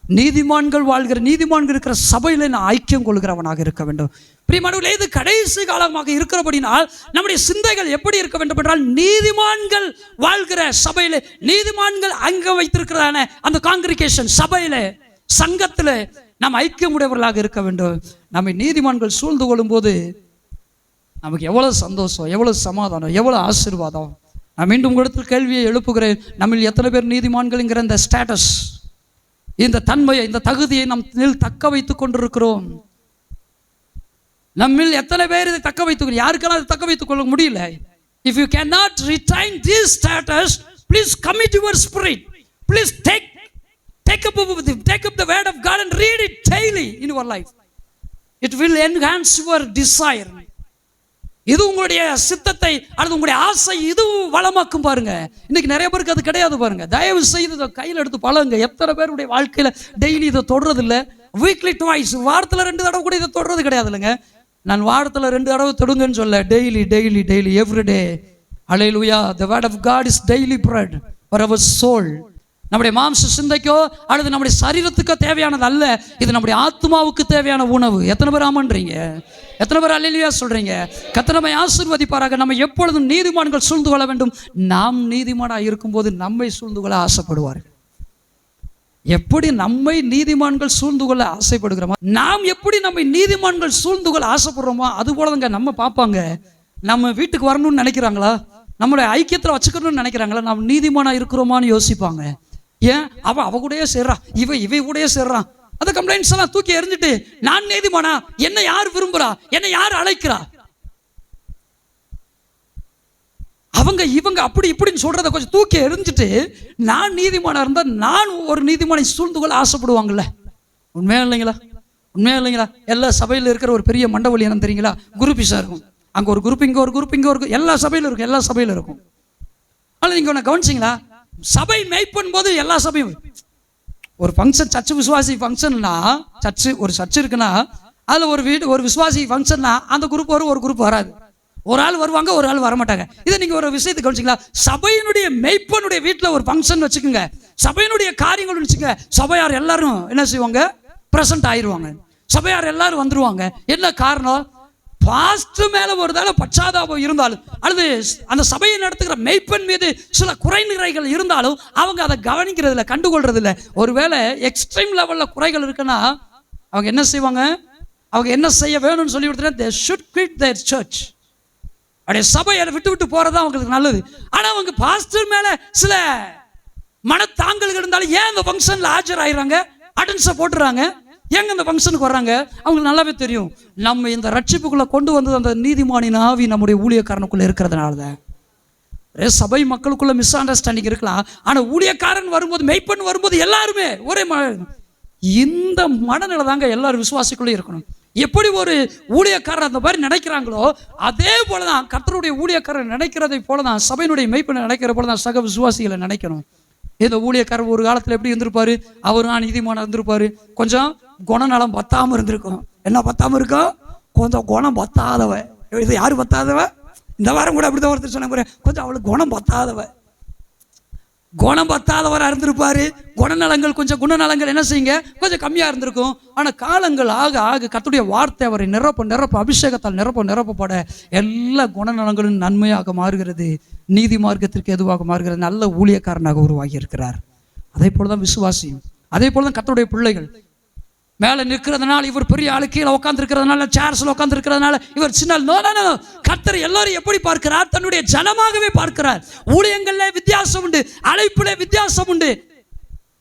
நீதிமான்கள் வாழ்கிற, நீதிமான்கள் இருக்கிற சபையில நான் ஐக்கியம் கொள்கிறவனாக இருக்க வேண்டும். பிரியமானவர்களே, இது கடைசி காலமாக இருக்கிறபடினால் நம்முடைய சிந்தைகள் எப்படி இருக்க வேண்டும் என்றால், நீதிமான்கள் வாழ்கிற சபையில, நீதிமான்கள் அங்கம் வைத்திருக்கிறதான அந்த காங்கிரிகேஷன் சபையில, சங்கத்துல நாம் ஐக்கியமுடையவர்களாக இருக்க வேண்டும். நம்மை நீதிமான்கள் சூழ்ந்து கொள்ளும் போது நமக்கு எவ்வளவு சந்தோஷம், எவ்வளவு சமாதானம், எவ்வளவு ஆசீர்வாதம். நான் மீண்டும் உங்களிடத்தில் கேள்வியை எழுப்புகிறேன். நம்மில் எத்தனை பேர் நீதிமான்கள்ங்கிற இந்த ஸ்டேட்டஸ், இந்த தன்மையை, இந்த தகுதியை நம் தக்க வைத்துக் கொண்டிருக்கிறோம்? நம்மில் எத்தனை பேர் இதை தக்க வைத்துக், யாருக்கெல்லாம் இதை தக்க வைத்துக் கொள்ள முடியல? If you cannot retain this status, please commit your spirit. Please take up the word of God and read it daily in your life. It will enhance your desire. இது உங்களுடைய சித்தத்தை அல்லது உங்களுடைய ஆசை இது வளமாக்கும். பாருங்க இன்னைக்கு நிறைய பேருக்கு அது கிடையாது. பாருங்க, தயவு செய்து இதை கையில் எடுத்து பழகுங்க. எத்தனை பேருடைய வாழ்க்கையில டெய்லி இதை தொடுறது இல்லை? வீக்லி ட்வைஸ், வாரத்தில் 2 தடவை கூட இதை தொடுறது கிடையாது இல்லைங்க. நான் வாரத்தில் 2 தடவை தொடுங்கன்னு சொல்ல, daily everyday. Hallelujah. The word of God is daily bread for our soul. நம்முடைய மாம்ச சிந்தைக்கோ அல்லது நம்முடைய சரீரத்துக்கோ தேவையானது அல்ல, இது நம்முடைய ஆத்மாவுக்கு தேவையான உணவு. எத்தனை பேர் ஆமன்றீங்க? எத்தனை பேர் அல்லேலூயா சொல்றீங்க? கர்த்தர் நம்மை ஆசீர்வதிப்பாராக. நம்ம எப்பொழுதும் நீதிமான்கள் சூழ்ந்து கொள்ள வேண்டும். நாம் நீதிமானாக இருக்கும்போது நம்மை சூழ்ந்து கொள்ள ஆசைப்படுவார்கள். எப்படி நம்மை நீதிமான்கள் சூழ்ந்து கொள்ள ஆசைப்படுகிறோமோ, நாம் எப்படி நம்மை நீதிமான்கள் சூழ்ந்து கொள்ள ஆசைப்படுறோமோ, அது போலதாங்க நம்ம பார்ப்பாங்க. நம்ம வீட்டுக்கு வரணும்னு நினைக்கிறாங்களா? நம்மளுடைய ஐக்கியத்தில் வச்சுக்கணும்னு நினைக்கிறாங்களா? நாம் நீதிமானா இருக்கிறோமான்னு யோசிப்பாங்க. ஏன் அவ கூடயே சேர்றான், இவை கூடயே சேர்றான், அந்த கம்ப்ளைண்ட்ஸ் எல்லாம் தூக்கி எறிஞ்சிட்டு, நான் நீதிமானா? என்ன யார் விரும்புறா? என்ன யார் அழைக்கிறா? இவங்க அப்படி இப்படின்னு சொல்றத கொஞ்சம் தூக்கி எறிஞ்சிட்டு, நான் நீதிமானா இருந்தா நான் ஒரு நீதிமானை சூழ்ந்து கொள்ள ஆசைப்படுவாங்கல்ல. உண்மையா இல்லைங்களா? எல்லா சபையில் இருக்கிற ஒரு பெரிய மண்டபம் என்ன தெரியுங்களா? குரூப்பிஸா இருக்கும். அங்க ஒரு குரூப், இங்க ஒரு குரூப், இங்க ஒரு, எல்லா சபையிலும் இருக்கும். ஆனால் நீங்க ஒன்று கவனிச்சிங்களா? சபை மேய்ப்பன் போது எல்லா சபையும் ஒரு ஃபங்க்ஷன், சர்ச்சு விசுவாசி ஃபங்க்ஷன்னா, ஒரு சர்ச்சு இருக்குன்னா அதில் ஒரு விசுவாசி ஃபங்க்ஷன்னா அந்த குரூப் வரும், ஒரு குரூப் வராது. ஒரு ஆள் வருவாங்க, ஒரு ஆள் வரமாட்டாங்க. இதை நீங்க ஒரு விஷயத்தை கவனிச்சிங்களா? சபையினுடைய மேய்ப்பனுடைய வீட்டில் ஒரு ஃபங்க்ஷன் வச்சுக்கோங்க, சபையினுடைய காரியங்கள் வச்சுக்கோங்க, சபையார் எல்லாரும் என்ன செய்வாங்க? பிரசன்ட் ஆயிடுவாங்க. சபையார் எல்லாரும் வந்துருவாங்க. என்ன காரணம்? பாஸ்டர் மேல ஒரு தடவை பச்சாதாபம் இருந்தாலும் அல்லது அந்த சபையை நடத்துகிற மேய்ப்பன் மீது சில குறைநிறைகள் இருந்தாலும் அவங்க அதை கவனிக்கிறது இல்லை, கண்டுகொள்றது இல்லை. ஒருவேளை எக்ஸ்ட்ரீம் லெவல்ல குறைகள் இருக்குன்னா அவங்க என்ன செய்வாங்க? அவங்க என்ன செய்ய வேணும்னு சொல்லி கொடுத்தா, they should quit their church. அப்படியே சபையை விட்டு போறது அவங்களுக்கு நல்லது. ஆனா அவங்க பாஸ்டர் மேல சில மனத்தாங்கல்கள் இருந்தாலும் ஏன் அந்த ஃபங்க்ஷன்ல ஆஜராயிடுறாங்க, அட்டெண்டன்ஸை போட்டுறாங்க, ஏங்க இந்த ஃபங்க்ஷனுக்கு வர்றாங்க? அவங்களுக்கு நல்லாவே தெரியும் நம்ம இந்த ரட்சிப்புக்குள்ள கொண்டு வந்தது அந்த நீதிமானின் ஆவி நம்முடைய ஊழியக்காரனுக்குள்ள இருக்கிறதுனால தான். சபை மக்களுக்குள்ள மிஸ் அண்டர்ஸ்டாண்டிங் இருக்கலாம், ஆனா ஊழியக்காரன் வரும்போது, மெய்ப்பன் வரும்போது எல்லாருமே ஒரே இந்த மனநிலை தாங்க எல்லாரும் விசுவாசிக்குள்ளே இருக்கணும். எப்படி ஒரு ஊழியக்காரர் அந்த மாதிரி நினைக்கிறாங்களோ அதே போலதான் கர்த்தருடைய ஊழியக்காரர் நினைக்கிறதை போலதான் சபையினுடைய மெய்ப்பனை நினைக்கிற போலதான் சக விசுவாசிகளை நினைக்கணும். இந்த ஊழியக்காரர் ஒரு காலத்தில் எப்படி இருந்திருப்பாரு? அவர் நான் நீதிமானா இருந்திருப்பாரு, கொஞ்சம் குணநலம் பத்தாம இருந்திருக்கும். என்ன பத்தாம இருக்கும்? கொஞ்சம் குணம் பத்தாதவ. இது யாரு பத்தாதவ? இந்த வாரம் கூட அப்படிதான் ஒருத்தர் சொன்னாங்க, கொஞ்சம் அவளுக்கு குணம் பத்தாதவ. குணம் பத்தாதவராக இருந்திருப்பாரு. குணநலங்கள் கொஞ்சம் குணநலங்கள் என்ன செய்யுங்க கொஞ்சம் கம்மியாக இருந்திருக்கும். ஆனால் காலங்கள் ஆக ஆக கர்த்தருடைய வார்த்தை அவரை நிரப்ப அபிஷேகத்தால் நிரப்பப்பட எல்லா குணநலங்களும் நன்மையாக மாறுகிறது. நீதி மார்க்கத்திற்கு எதுவாக மாறுகிறது. நல்ல ஊழியக்காரனாக உருவாகி இருக்கிறார். அதே போலதான் விசுவாசியும், அதே போலதான் கர்த்தருடைய பிள்ளைகள். மேலே நிற்கிறதுனால இவர் பெரிய ஆளு, கீழே உட்காந்து இருக்கிறதுனால, சேர்ஸ்ல உட்காந்து இருக்கிறதுனால இவர் சின்ன. கர்த்தர் எல்லாரும் எப்படி பார்க்கிறார்? தன்னுடைய ஜனமாகவே பார்க்கிறார். ஊழியங்கள்ல வித்தியாசம் உண்டு, அழைப்புல வித்தியாசம் உண்டு.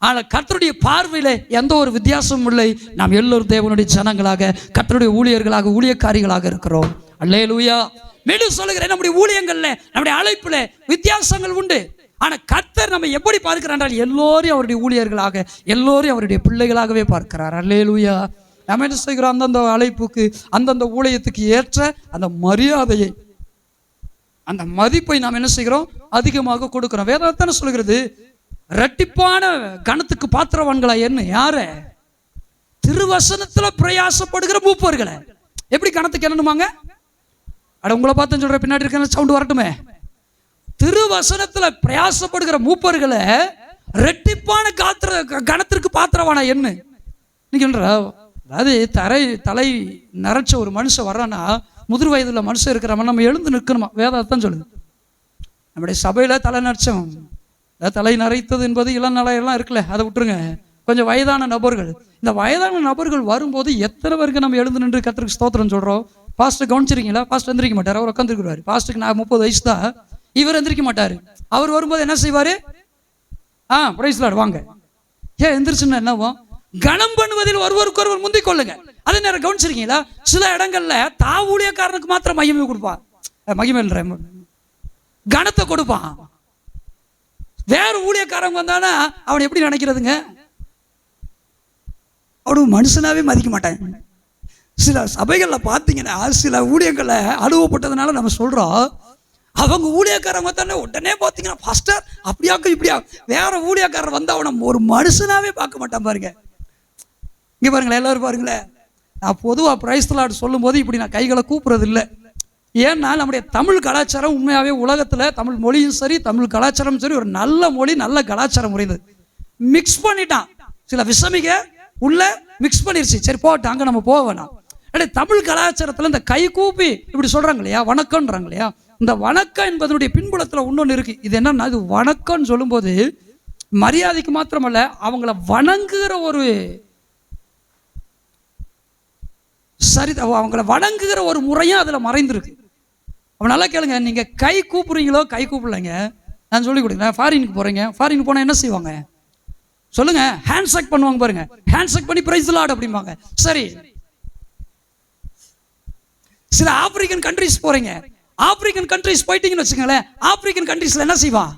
ஆனால் கர்த்தருடைய பார்வையில எந்த ஒரு வித்தியாசமும் இல்லை. நாம் எல்லோரும் தேவனுடைய ஜனங்களாக, கர்த்தருடைய ஊழியர்களாக, ஊழியக்காரிகளாக இருக்கிறோம். அல்லேலூயா. மீண்டும் சொல்லுகிறேன், நம்முடைய ஊழியங்கள்ல, நம்முடைய அழைப்புல வித்தியாசங்கள் உண்டு. ஆனா கர்த்தர் நம்ம எப்படி பார்க்கிறார்? எல்லோரையும் அவருடைய ஊழியர்களாக, எல்லோரையும் அவருடைய பிள்ளைகளாகவே பார்க்கிறார். அல்லேலூயா. நம்ம என்ன செய்கிறோம்? அந்தந்த அழைப்புக்கு, அந்தந்த ஊழியத்துக்கு ஏற்ற அந்த மரியாதையை, அந்த மதிப்பை நாம் என்ன செய்கிறோம்? அதிகமாக கொடுக்கிறோம். வேதத்தான சொல்கிறது, இரட்டிப்பான கணத்துக்கு பாத்திரவான்களா என்ன? யார? திருவசனத்துல பிரயாசப்படுகிற மூப்பர்களை. எப்படி கணத்துக்கு என்னணுமாங்க? அட உங்களை பார்த்து சொல்ற, பின்னாடி இருக்க சவுண்ட் வரட்டுமே. திருவசனத்துல பிரயாசப்படுகிற மூப்பர்களை இரட்டிப்பான கணத்திற்கு பாத்திரவானா என்ன? அதாவது தலை நரைச்ச ஒரு மனுஷன் வர்றானா, முதிர் வயதுல மனுஷன் இருக்கிறவன் நம்ம எழுந்து நிற்கணுமா? வேதத்தான் சொல்லுது. நம்முடைய சபையில தலை நரைச்சம், தலை நரைத்தது என்பது இளநலையெல்லாம் இருக்குல்ல, அதை விட்டுருங்க. கொஞ்சம் வயதான நபர்கள், இந்த வயதான நபர்கள் வரும்போது எத்தனை பேருக்கு நம்ம எழுந்து நின்று கர்த்தருக்கு ஸ்தோத்திரம் சொல்றோம்? பாஸ்டர் கவனிச்சிருக்கீங்களா? பாஸ்டர் எந்திரிக்க மாட்டார், அவர் உட்காந்துருக்கிறாரு. பாஸ்டருக்கு நான் 30 வயசு தான், இவர் எந்திரிக்க மாட்டாரு. அவர் வரும்போது என்ன செய்வாரு? பிரைஸ் லார்ட் வாங்க. ஏன் எந்திரிச்சுன்னா என்னவோ? கணம் பண்ணுவதில் ஒருவருக்கு ஒருவர் முந்திக் கொள்ளுங்க. அதே நேரம் கவனிச்சிருக்கீங்களா? சில இடங்கள்ல ஊழியக்காரனுக்கு மாத்திரம் மகிமை கொடுப்பான். மகிமை கணத்தை கொடுப்பான். வேற ஊழியக்காரங்க வந்தானா அவன் எப்படி நினைக்கிறதுங்க? அவனு மனுஷனாவே மதிக்க மாட்டான். சில சபைகள்ல பாத்தீங்கன்னா, சில ஊழியங்களை அனுபவப்பட்டதுனால நம்ம சொல்றோம், அவங்க ஊழியக்காரங்க தானே உடனே பார்த்தீங்கன்னா, பாஸ்டர் அப்படியாக்க இப்படியா. வேற ஊழியக்காரர் வந்து அவனை ஒரு மனுஷனாவே பார்க்க மாட்டான். பாருங்க, இங்க பாருங்களேன், எல்லாரும் பாருங்களேன். நான் பொதுவாக பிரைஸ் தி லார்ட் சொல்லும் போது இப்படி நான் கைகளை கூப்பிடுறது இல்லை. ஏன்னா நம்முடைய தமிழ் கலாச்சாரம் உண்மையாகவே உலகத்தில் தமிழ் மொழியும் சரி, தமிழ் கலாச்சாரம் சரி, ஒரு நல்ல மொழி, நல்ல கலாச்சாரம் முறைந்தது. மிக்ஸ் பண்ணிட்டான், சில விஷமிக உள்ள மிக்ஸ் பண்ணிருச்சு. சரி போட்டு அங்கே நம்ம போக வேணாம். தமிழ் கலாச்சாரத்தில் இந்த கை கூப்பி இப்படி சொல்றாங்க இல்லையா, வணக்கம்ன்றாங்க இல்லையா. இந்த வணக்கம் என்பதனுடைய பின்புலத்தில் இன்னொன்று இருக்கு. இது என்னன்னா, இது வணக்கம்னு சொல்லும்போது மரியாதைக்கு மாத்திரமல்ல, அவங்கள வணங்குகிற ஒரு சரி, அவங்கள வணங்குகிற ஒரு முறையும் அதுல மறைந்திருக்கு. அவன் நல்லா கேளுங்க, நீங்க கை கூப்பிடுறீங்களோ கை கூப்பிடலைங்க, நான் சொல்லி கொடுங்க. ஃபாரினுக்கு போறீங்க, ஃபாரினுக்கு போனா என்ன செய்வாங்க சொல்லுங்க? ஹேண்ட்ஷேக் பண்ணுவாங்க. பாருங்க, ஹேண்ட்ஷேக் பண்ணி பிரைஸ் தி லார்ட் அப்படிம்பாங்க. சரி, சில ஆப்பிரிக்கன் கண்ட்ரிஸ் போறீங்க, ஆப்பிரிக்கன் கண்ட்ரிஸ் போயிட்டீங்கன்னு வச்சுக்கோங்களேன், ஆப்பிரிக்கன் கண்ட்ரிஸ்ல என்ன செய்வான்?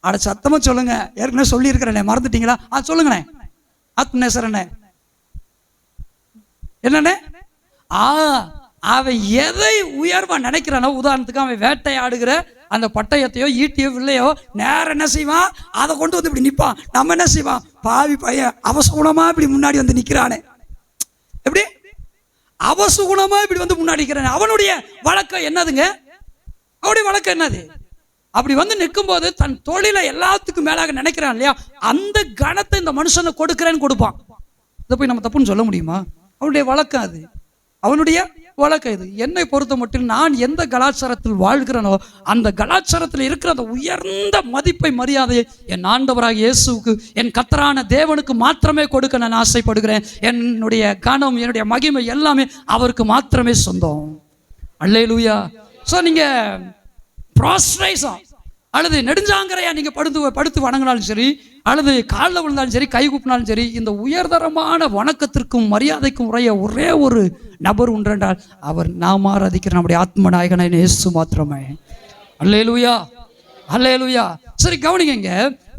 அட சத்தமா சொல்லுங்க, ஏற்கனவே சொல்லி இருக்கிறேன், மறந்துட்டீங்களா? சொல்லுங்கண்ணே. ஆத்மநேசரண்ணே என்னண்ணே? அவன் எதை உயர்வா நினைக்கிறானோ, உதாரணத்துக்கு அவன் வேட்டையாடுகிற அந்த பட்டயத்தையோ ஈட்டியோ வில்லையோ நேரம் என்ன செய்வான்? அதை கொண்டு வந்து இப்படி நிற்பான். நம்ம என்ன செய்வான்? பாவி பையன் அவசகுணமா இப்படி முன்னாடி வந்து நிற்கிறானே. எப்படி அவசகுணமா இப்படி வந்து முன்னாடி நிற்கிறானே, அவனுடைய வழக்கம் என்னதுங்க? அவனுடைய வழக்கம் என்னது? அப்படி வந்து நிற்கும் போது தன் தொழிலை எல்லாத்துக்கும் மேலாக நினைக்கிறான் இல்லையா, அந்த கணத்தை இந்த மனுஷனை கொடுக்கிறேன்னு கொடுப்பான். இதை போய் நம்ம தப்புன்னு சொல்ல முடியுமா? அவனுடைய வழக்கம் அது, அவனுடைய வழக்கம் இது. என்னை பொறுத்த மட்டும் நான் எந்த கலாச்சாரத்தில் வாழ்கிறேனோ அந்த கலாச்சாரத்தில் இருக்கிற அந்த உயர்ந்த மதிப்பை, மரியாதையை என் ஆண்டவராக இயேசுவுக்கு, என் கர்த்தரான தேவனுக்கு மாத்திரமே கொடுக்க நான் ஆசைப்படுகிறேன். என்னுடைய கனம், என்னுடைய மகிமை எல்லாமே அவருக்கு மாத்திரமே சொந்தம். அல்லேலூயா. ஸோ நீங்க ப்ராஸ்ட்ரேஷன் அல்லது நெடுஞ்சாங்கரையா நீங்க படுத்து வணங்கினாலும் சரி, அல்லது காலில் விழுந்தாலும் சரி, கை கூப்பினாலும் சரி, இந்த உயர்தரமான வணக்கத்திற்கும் மரியாதைக்கும் உடைய ஒரே ஒரு நபர் உண்டென்றால் அவர் நாம் ஆராதிக்கிற நம்முடைய ஆத்ம நாயகனை இயேசு மாத்திரமே. அல்லேலூயா, அல்லேலூயா. சரி கவனிங்க,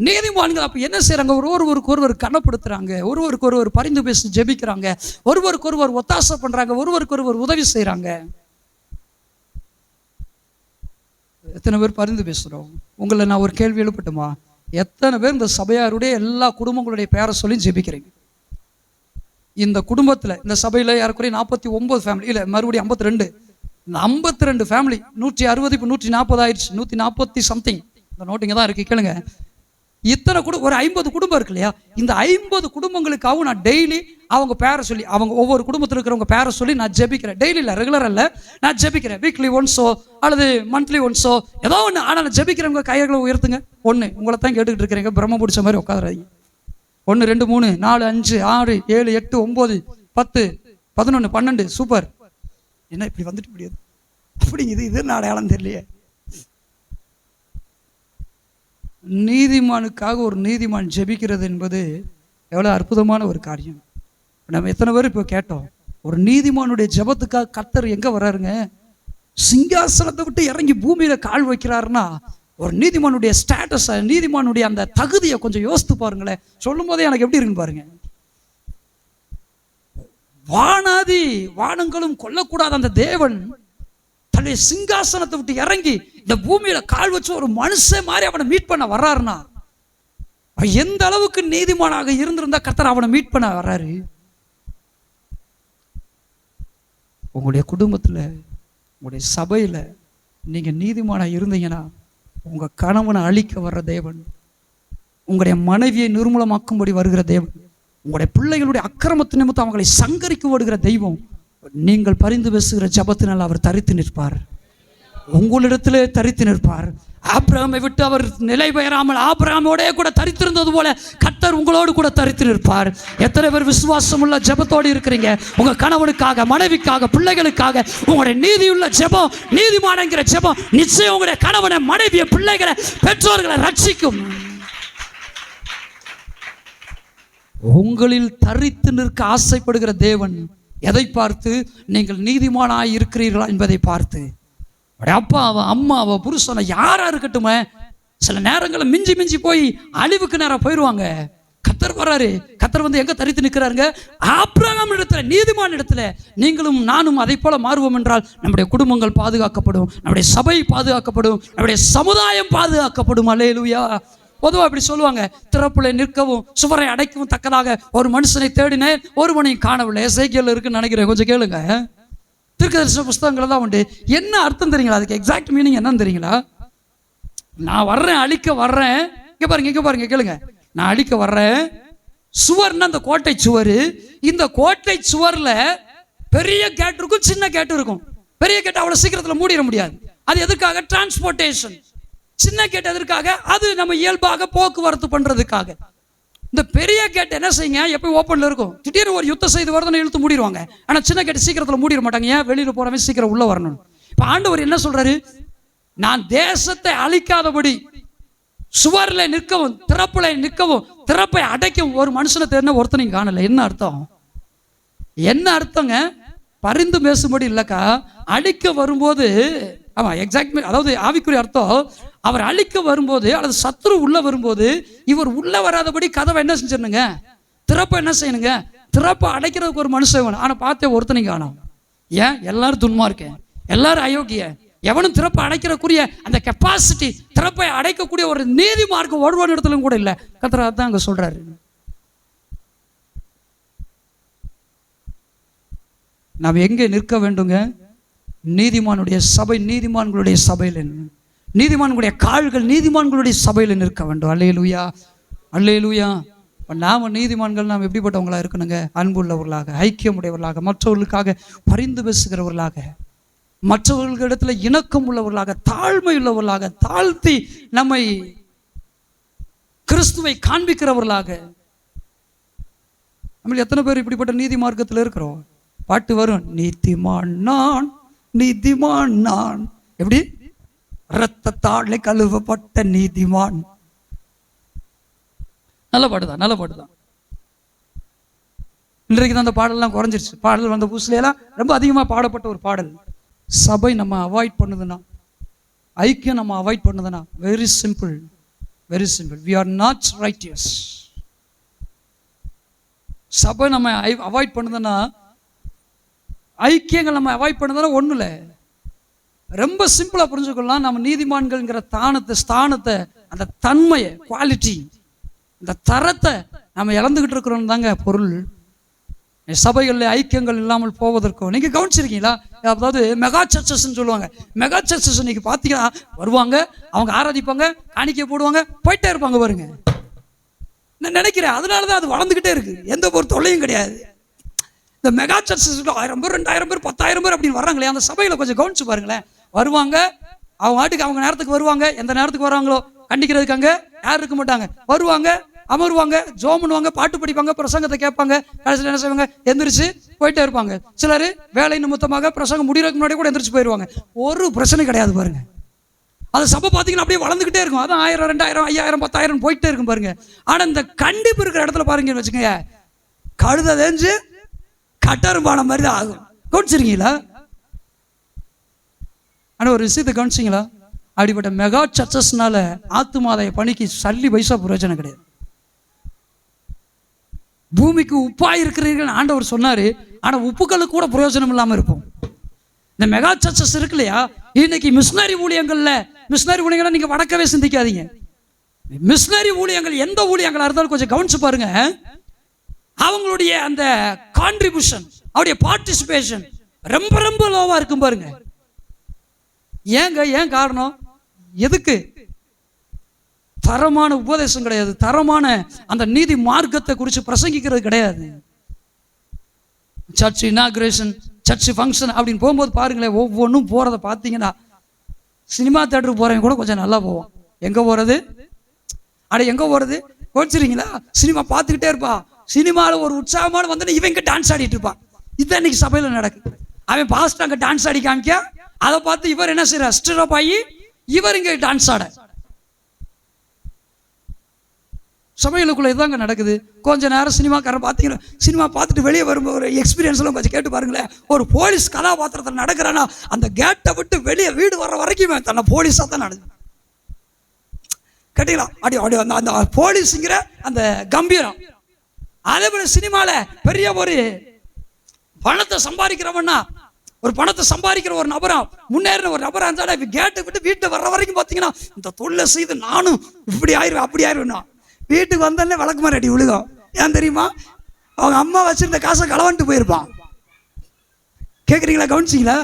நீதிமான்கள் அப்ப என்ன செய்யறாங்க? ஒருவருக்கு ஒருவர் கனப்படுத்துறாங்க, ஒருவருக்கு ஒருவர் பரிந்து பேசி ஜெபிக்கிறாங்க, ஒருவருக்கு ஒருவர் ஒத்தாசை பண்றாங்க, ஒருவருக்கு ஒருவர் உதவி செய்யறாங்க. எத்தனை பேர் பரிந்து பேசுகிறோம்? உங்களை நான் ஒரு கேள்வி எழுப்பட்டுமா? எத்தனை பேர் இந்த சபையாருடைய எல்லா குடும்பங்களுடைய பேரை சொல்லி ஜெபிக்கிறீங்க? இந்த குடும்பத்தில் இந்த சபையில் ஏறக்குறைய 49 ஃபேமிலி, இல்லை மறுபடியும் 52. இந்த 52 ஃபேமிலி 160 இப்போ 140 ஆயிடுச்சு, 140 சம்திங். இந்த நோட்டிங்க தான் இருக்குது, கேளுங்க. இத்தனை ஒரு 50 குடும்பம் இருக்கு இல்லையா? இந்த 50 குடும்பங்களுக்காகவும் நான் டெய்லி அவங்க பேரை சொல்லி, அவங்க ஒவ்வொரு குடும்பத்தில் இருக்கிறவங்க பேரை சொல்லி நான் ஜெபிக்கிறேன். டெய்லி இல்லை, ரெகுலர் இல்லை, நான் ஜெபிக்கிறேன். வீக்லி ஒன்ஸோ அல்லது மந்த்லி ஒன்ஸோ ஏதோ ஒன்று. ஆனால் நான் ஜெபிக்கிறவங்க கைகளை உயர்த்துங்க. ஒன்று, உங்களை தான் கேட்டுக்கிட்டு இருக்கிறீங்க, பிரம்ம பிடிச்ச மாதிரி உட்காந்துறாதீங்க. 1 2 3 4 5 6 7 8 9 10 11 12. சூப்பர். என்ன இப்படி வந்துட்டு முடியாது அப்படிங்குது, இது நான் அடையாளம் தெரியலையே. நீதிமானுக்காக ஒரு நீதிமான் ஜெபிக்கிறது என்பது எவ்வளோ அற்புதமான ஒரு காரியம். நம்ம எத்தனை பேர் இப்போ கேட்டோம், ஒரு நீதிமானுடைய ஜெபத்துக்காக கர்த்தர் எங்கே வர்றாருங்க? சிங்காசனத்தை விட்டு இறங்கி பூமியில் கால் வைக்கிறாருன்னா ஒரு நீதிமானுடைய ஸ்டேட்டஸை, நீதிமானுடைய அந்த தகுதியை கொஞ்சம் யோசித்து பாருங்களேன். சொல்லும் போதே எனக்கு எப்படி இருக்குன்னு பாருங்க. வானாதி வானங்களும் கொல்லக்கூடாத அந்த தேவன் தன்னுடைய சிங்காசனத்தை விட்டு இறங்கி இந்த பூமியில கால் வச்சு ஒரு மனுஷன் மாதிரி அவனை மீட் பண்ண வர்றாருன்னா எந்த அளவுக்கு நீதிமானாக இருந்திருந்தா கர்த்தர் அவனை மீட் பண்ண வர்றாரு. உங்களுடைய குடும்பத்துல, உங்களுடைய சபையில நீங்க நீதிமானா இருந்தீங்கன்னா உங்க கணவனை அழிக்க வர்ற தேவன், உங்களுடைய மனைவியை நிர்மூலமாக்கும்படி வருகிற தேவன், உங்களுடைய பிள்ளைகளுடைய அக்கிரமத்து நிமித்தம் அவங்களை சங்கரிக்க ஓடுகிற தெய்வம், நீங்கள் பரிந்து பேசுகிற ஜபத்தினால் அவர் தரித்து நிற்பார். உங்களிடத்திலே தரித்து நிற்பார். ஆபிரகாமை விட்டு அவர் நிலை பெயராமல் ஆபிரகாமோடே கூட தரித்திருந்தது போல கர்த்தர் உங்களோடு கூட தரித்து நிற்பார். எத்தனை பேர் விசுவாசம் உள்ள ஜபத்தோடு இருக்கிறீங்க? உங்க கணவனுக்காக, மனைவிக்காக, பிள்ளைகளுக்காக உங்களுடைய நீதியுள்ள ஜபம், நீதிமான்கிற ஜபம் நிச்சயம் உங்களுடைய கணவனை, மனைவியை, பிள்ளைகளை, பெற்றோர்களை ரட்சிக்கும். உங்களில் தரித்து நிற்க ஆசைப்படுகிற தேவன் எதை பார்த்து? நீங்கள் நீதிமானாய் இருக்கிறீர்களா என்பதை பார்த்து. அப்பாவோ அம்மாவோ புருஷனை யாரா இருக்கட்டுமே, சில நேரங்களில் மிஞ்சி மிஞ்சி போய் அழிவுக்கு நேரம் போயிடுவாங்க. கர்த்தர் வர்றாரு. கர்த்தர் வந்து எங்க தரித்து நிற்கிறாருங்க? ஆபிரகாம் இடத்துல, நீதிமான் இடத்துல. நீங்களும் நானும் அதை போல மாறுவோம் என்றால் நம்முடைய குடும்பங்கள் பாதுகாக்கப்படும், நம்முடைய சபை பாதுகாக்கப்படும், நம்முடைய சமுதாயம் பாதுகாக்கப்படும். அல்லேலூயா. பொதுவாக இப்படி சொல்லுவாங்க, திறப்புல நிற்கவும் சுவரை அடைக்கவும் தக்கதாக ஒரு மனுஷனை தேடினேன், ஒருவனையும் காணவில்லை. எசேக்கியேல் இருக்குன்னு நினைக்கிறேன், கொஞ்சம் கேளுங்க. தீர்க்கதரிசன புஸ்தகங்கள் தான் உண்டு. என்ன அர்த்தம் தெரியுங்களா? அதுக்கு எக்ஸாக்ட் மீனிங் என்னன்னு தெரியுங்களா? நான் வர்றேன், அழிக்க வர்றேன். இங்க பாருங்க, இங்க பாருங்க, கேளுங்க. நான் அழிக்க வர்றேன். சுவர்னா அந்த கோட்டை சுவர். இந்த கோட்டை சுவர்ல பெரிய கேட் இருக்கும், சின்ன கேட் இருக்கும். பெரிய கேட் அவ்வளவு சீக்கிரத்தில் மூடிட முடியாது. அது எதுக்காக? டிரான்ஸ்போர்ட்டேஷன். சின்ன கேட் எதற்காக? அது நம்ம இயல்பாக போக்குவரத்து பண்றதுக்காக. இந்த பெரிய கேட் என்ன செய்யுங்க, எப்பயும் ஓப்பன்ல இருக்கும். திடீர்னு ஒரு யுத்தம் செய்து வருதுன்னு இழுத்து மூடிடுவாங்க. ஆனா சின்ன கேட் சீக்கிரத்தில் மூடிட மாட்டாங்க. ஏன்? வெளியில போறவன் சீக்கிரம் உள்ள வரணும். இப்ப ஆண்டவர் என்ன சொல்றாரு? நான் தேசத்தை அழிக்காதபடி சுவர்ல நிற்கவும், திறப்புல நிற்கவும், திறப்பை அடைக்கவும் ஒரு மனுஷனை தேடின ஒருத்தனையும் காணல. என்ன அர்த்தம்? என்ன அர்த்தங்க? பரிந்து பேசும்படி இல்லக்கா, அழிக்க வரும்போது, ஆமா எக்ஸாக்ட், அதாவது ஆவிக்குரிய அர்த்தம், அவர் அழிக்க வரும்போது அல்லது சத்துரு உள்ள வரும்போது இவர் உள்ள வராதபடி கதவை என்ன செஞ்சிருனுங்க? திறப்பை என்ன செய்யணுங்க? திறப்பை அடைக்கிறதுக்கு ஒரு மனுஷன் வேணும். ஆனா பார்த்தே ஒருத்தனையும் காணோம். ஏன்? எல்லாரும் துன்மார்க்கன், எல்லாரும் அயோக்கிய. எவனும் திறப்பை அடைக்கிறக்கூடிய அந்த கெப்பாசிட்டி, திறப்பை அடைக்கக்கூடிய ஒரு நீதிமார்க்கம் ஒருவன் இடத்துலும் கூட இல்லை. கர்த்தர் அதான் அங்க சொல்றாரு. நாம் எங்கே நிற்க வேண்டுங்க? நீதிமானுடைய சபை, நீதிமான்களுடைய சபையில், நீதிமான்களுடைய கால்கள் நீதிமான்களுடைய சபையில் நிற்க வேண்டும். அல்லேலூயா, அல்லேலூயா. நாம நீதிமான்கள் நாம் எப்படிப்பட்டவங்களா இருக்கணுங்க? அன்புள்ளவர்களாக, ஐக்கியமுடையவர்களாக, மற்றவர்களுக்காக பரிந்து பேசுகிறவர்களாக, மற்றவர்களிடத்துல இணக்கம் உள்ளவர்களாக, தாழ்மை உள்ளவர்களாக, தாழ்த்தி நம்மை கிறிஸ்துவை காண்பிக்கிறவர்களாக. நம்ம எத்தனை பேர் இப்படிப்பட்ட நீதி மார்க்கத்தில் இருக்கிறோம்? பாட்டு வரும், நீதிமான் நான், நீதிமான் நான். எப்படி? இரத்தத்தாலே கழுவப்பட்ட நீதிமான். நல்ல பாட்டுதான், நல்ல பாட்டுதான். இன்றைக்கு தான் அந்த பாடல்லாம் குறைஞ்சிருச்சு. பாடல் வந்த புதுசுலாம் ரொம்ப அதிகமாக பாடப்பட்ட ஒரு பாடல். சபை நம்ம அவாய்ட் பண்ணுதுன்னா, ஐக்கியம் நம்ம அவாய்ட் பண்ணுதுன்னா, very simple, very simple. We are not righteous. சபை நம்ம அவாய்ட் பண்ணுதுன்னா, ஐக்கியங்கள் நம்ம அவாய்ட் பண்ணுதுன்னா ஒன்றும் இல்லை. ரொம்ப சிம்பிளாக புரிஞ்சுக்கலாம். நம்ம நீதிமான்கள்ங்கிற ஸ்தானத்தை, அந்த தன்மையை, குவாலிட்டி, இந்த தரத்தை நம்ம இழந்துகிட்டு இருக்கிறோம் தாங்க பொருள். சபைகளில் ஐக்கியங்கள் இல்லாமல் போவதற்கும். நீங்கள் கவனிச்சிருக்கீங்களா? அதாவது மெகா சர்ச்சஸ்ன்னு சொல்லுவாங்க. மெகா சர்ச்சஸ் இன்னைக்கு பார்த்தீங்கன்னா வருவாங்க, அவங்க ஆராதிப்பாங்க, காணிக்கை போடுவாங்க, போயிட்டே இருப்பாங்க பாருங்க. நான் நினைக்கிறேன் அதனால தான் அது வளர்ந்துக்கிட்டே இருக்கு, எந்த ஒரு தொல்லையும் கிடையாது. இந்த மெகா சர்ச்சஸ் 1000 பேர் 2000 பேர் 10,000 பேர் அப்படின்னு வர்றாங்களே, அந்த சபையில் கொஞ்சம் கவனிச்சு பாருங்களேன். வருவாங்க, அவங்க வாட்டுக்கு அவங்க நேரத்துக்கு வருவாங்க. எந்த நேரத்துக்கு வராங்களோ கண்டிக்கிறதுக்கு அங்கே யாரும் இருக்க மாட்டாங்க. வருவாங்க, அமருவாங்க, ஜோம் பண்ணுவாங்க, பாட்டு படிப்பாங்க, பிரசங்கத்தை கேட்பாங்க. கடைசியில் என்ன செய்வாங்க? எந்திரிச்சு போயிட்டே இருப்பாங்க. சிலர் வேலை நிமித்தமாக பிரசங்கம் முடிகிறதுக்கு முன்னாடி கூட எந்திரிச்சு போயிடுவாங்க. ஒரு பிரச்சனை கிடையாது பாருங்க. அது சபை பார்த்தீங்கன்னா அப்படியே வளர்ந்துக்கிட்டே இருக்கும். அதான் 1000 2000 5000 10,000 போயிட்டே இருக்கும் பாருங்க. ஆனால் இந்த கண்டிப்பு இருக்கிற இடத்துல பாருங்கன்னு வச்சுக்கோங்க, கழுத தேஞ்சு கட்டரும்பான மாதிரி தான் ஆகும். கவனிச்சிருக்கீங்களா? ஆனால் ஒரு விஷயத்தை கவனிச்சிங்களா? அப்படிப்பட்ட மெகா சர்ச்சஸ்னால ஆத்துமாதாய பணிக்கு சல்லி பைசா பிரயோஜனம் கிடையாது. பூமிக்கு உப்பாய் இருக்கிறீர்கள் ஆண்டவர் சொன்னாரு. ஆனா உப்புக்களுக்கு கூட பிரயோஜனம் இல்லாம இருப்போம். இந்த மெகா சர்ச்சஸ் இருக்கு இல்லையா, இன்னைக்கு மிஷினரி ஊழியங்களை நீங்க வடக்கவே சிந்திக்காதீங்க. மிஷினரி ஊழியங்கள் எந்த ஊழியங்களா இருந்தாலும் கொஞ்சம் கவனிச்சு பாருங்க. அவங்களுடைய அந்த கான்ட்ரிபியூஷன், அவருடைய பார்ட்டிசிபேஷன் ரொம்ப ரொம்ப லோவா இருக்கும் பாருங்க. ஏன் காரணம்? எதுக்கு? தரமான உபதேசம் கிடையாது, தரமான அந்த நீதி மார்க்கத்தை குறித்து பிரசங்கிக்கிறது கிடையாது. சர்ச் இனாகிரேஷன், சர்ச் ஃபங்க்ஷன் அப்படின்னு போகும்போது பாருங்களேன், ஒவ்வொன்றும் போகிறத பார்த்தீங்கன்னா சினிமா தேட்டருக்கு போகிறவங்க கூட கொஞ்சம் நல்லா போவோம். எங்கே போகிறது? எங்கே போகிறது? கோச்சிருங்களா? சினிமா பார்த்துக்கிட்டே இருப்பா. சினிமாவில் ஒரு உற்சாகமான வந்து இவங்க டான்ஸ் ஆடிட்டு இருப்பான். இதுதான் இன்னைக்கு சபையில் நடக்குது. அவன் பாஸ்ட் அங்கே டான்ஸ் ஆடி காமிக்க, அதை பார்த்து இவர் என்ன செய்யறார்? ஸ்டிரப் ஆகி இவர் இங்கே டான்ஸ் ஆட. சபைகளுக்குள்ள இதுதாங்க நடக்குது. கொஞ்ச நேரம் சினிமாக்காரன் பார்த்தீங்கன்னா, சினிமா பார்த்துட்டு வெளியே வரும்போது ஒரு எக்ஸ்பீரியன்ஸ் எல்லாம் கொஞ்சம் கேட்டு பாருங்களேன். ஒரு போலீஸ் கதாபாத்திரத்தில் நடக்கிறானா, அந்த கேட்டை விட்டு வெளியே வீடு வர்ற வரைக்குமே தன்னை போலீஸாக தான் நடக்குது. கேட்டீங்களா? அப்படி அந்த போலீஸுங்கிற அந்த கம்பீரம். அதே போல சினிமாவில் பெரிய ஒரு பணத்தை சம்பாதிக்கிறவன்னா, ஒரு பணத்தை சம்பாதிக்கிற ஒரு நபரா, முன்னேறின ஒரு நபரா இருந்தாலும் கேட்டை விட்டு வீட்டை வர்ற வரைக்கும் பார்த்தீங்கன்னா, இந்த தொல்லை செய்து நானும் இப்படி ஆயிடுவேன் அப்படி ஆயிடுவேன்னா, வீட்டுக்கு வந்தோடனே விளக்குமாறு அடி விழுகும். ஏன் தெரியுமா? அவங்க அம்மா வச்சிருந்த காசை களவான்ட்டு போயிருப்பான். கேட்குறீங்களா? கவனிச்சிங்களா?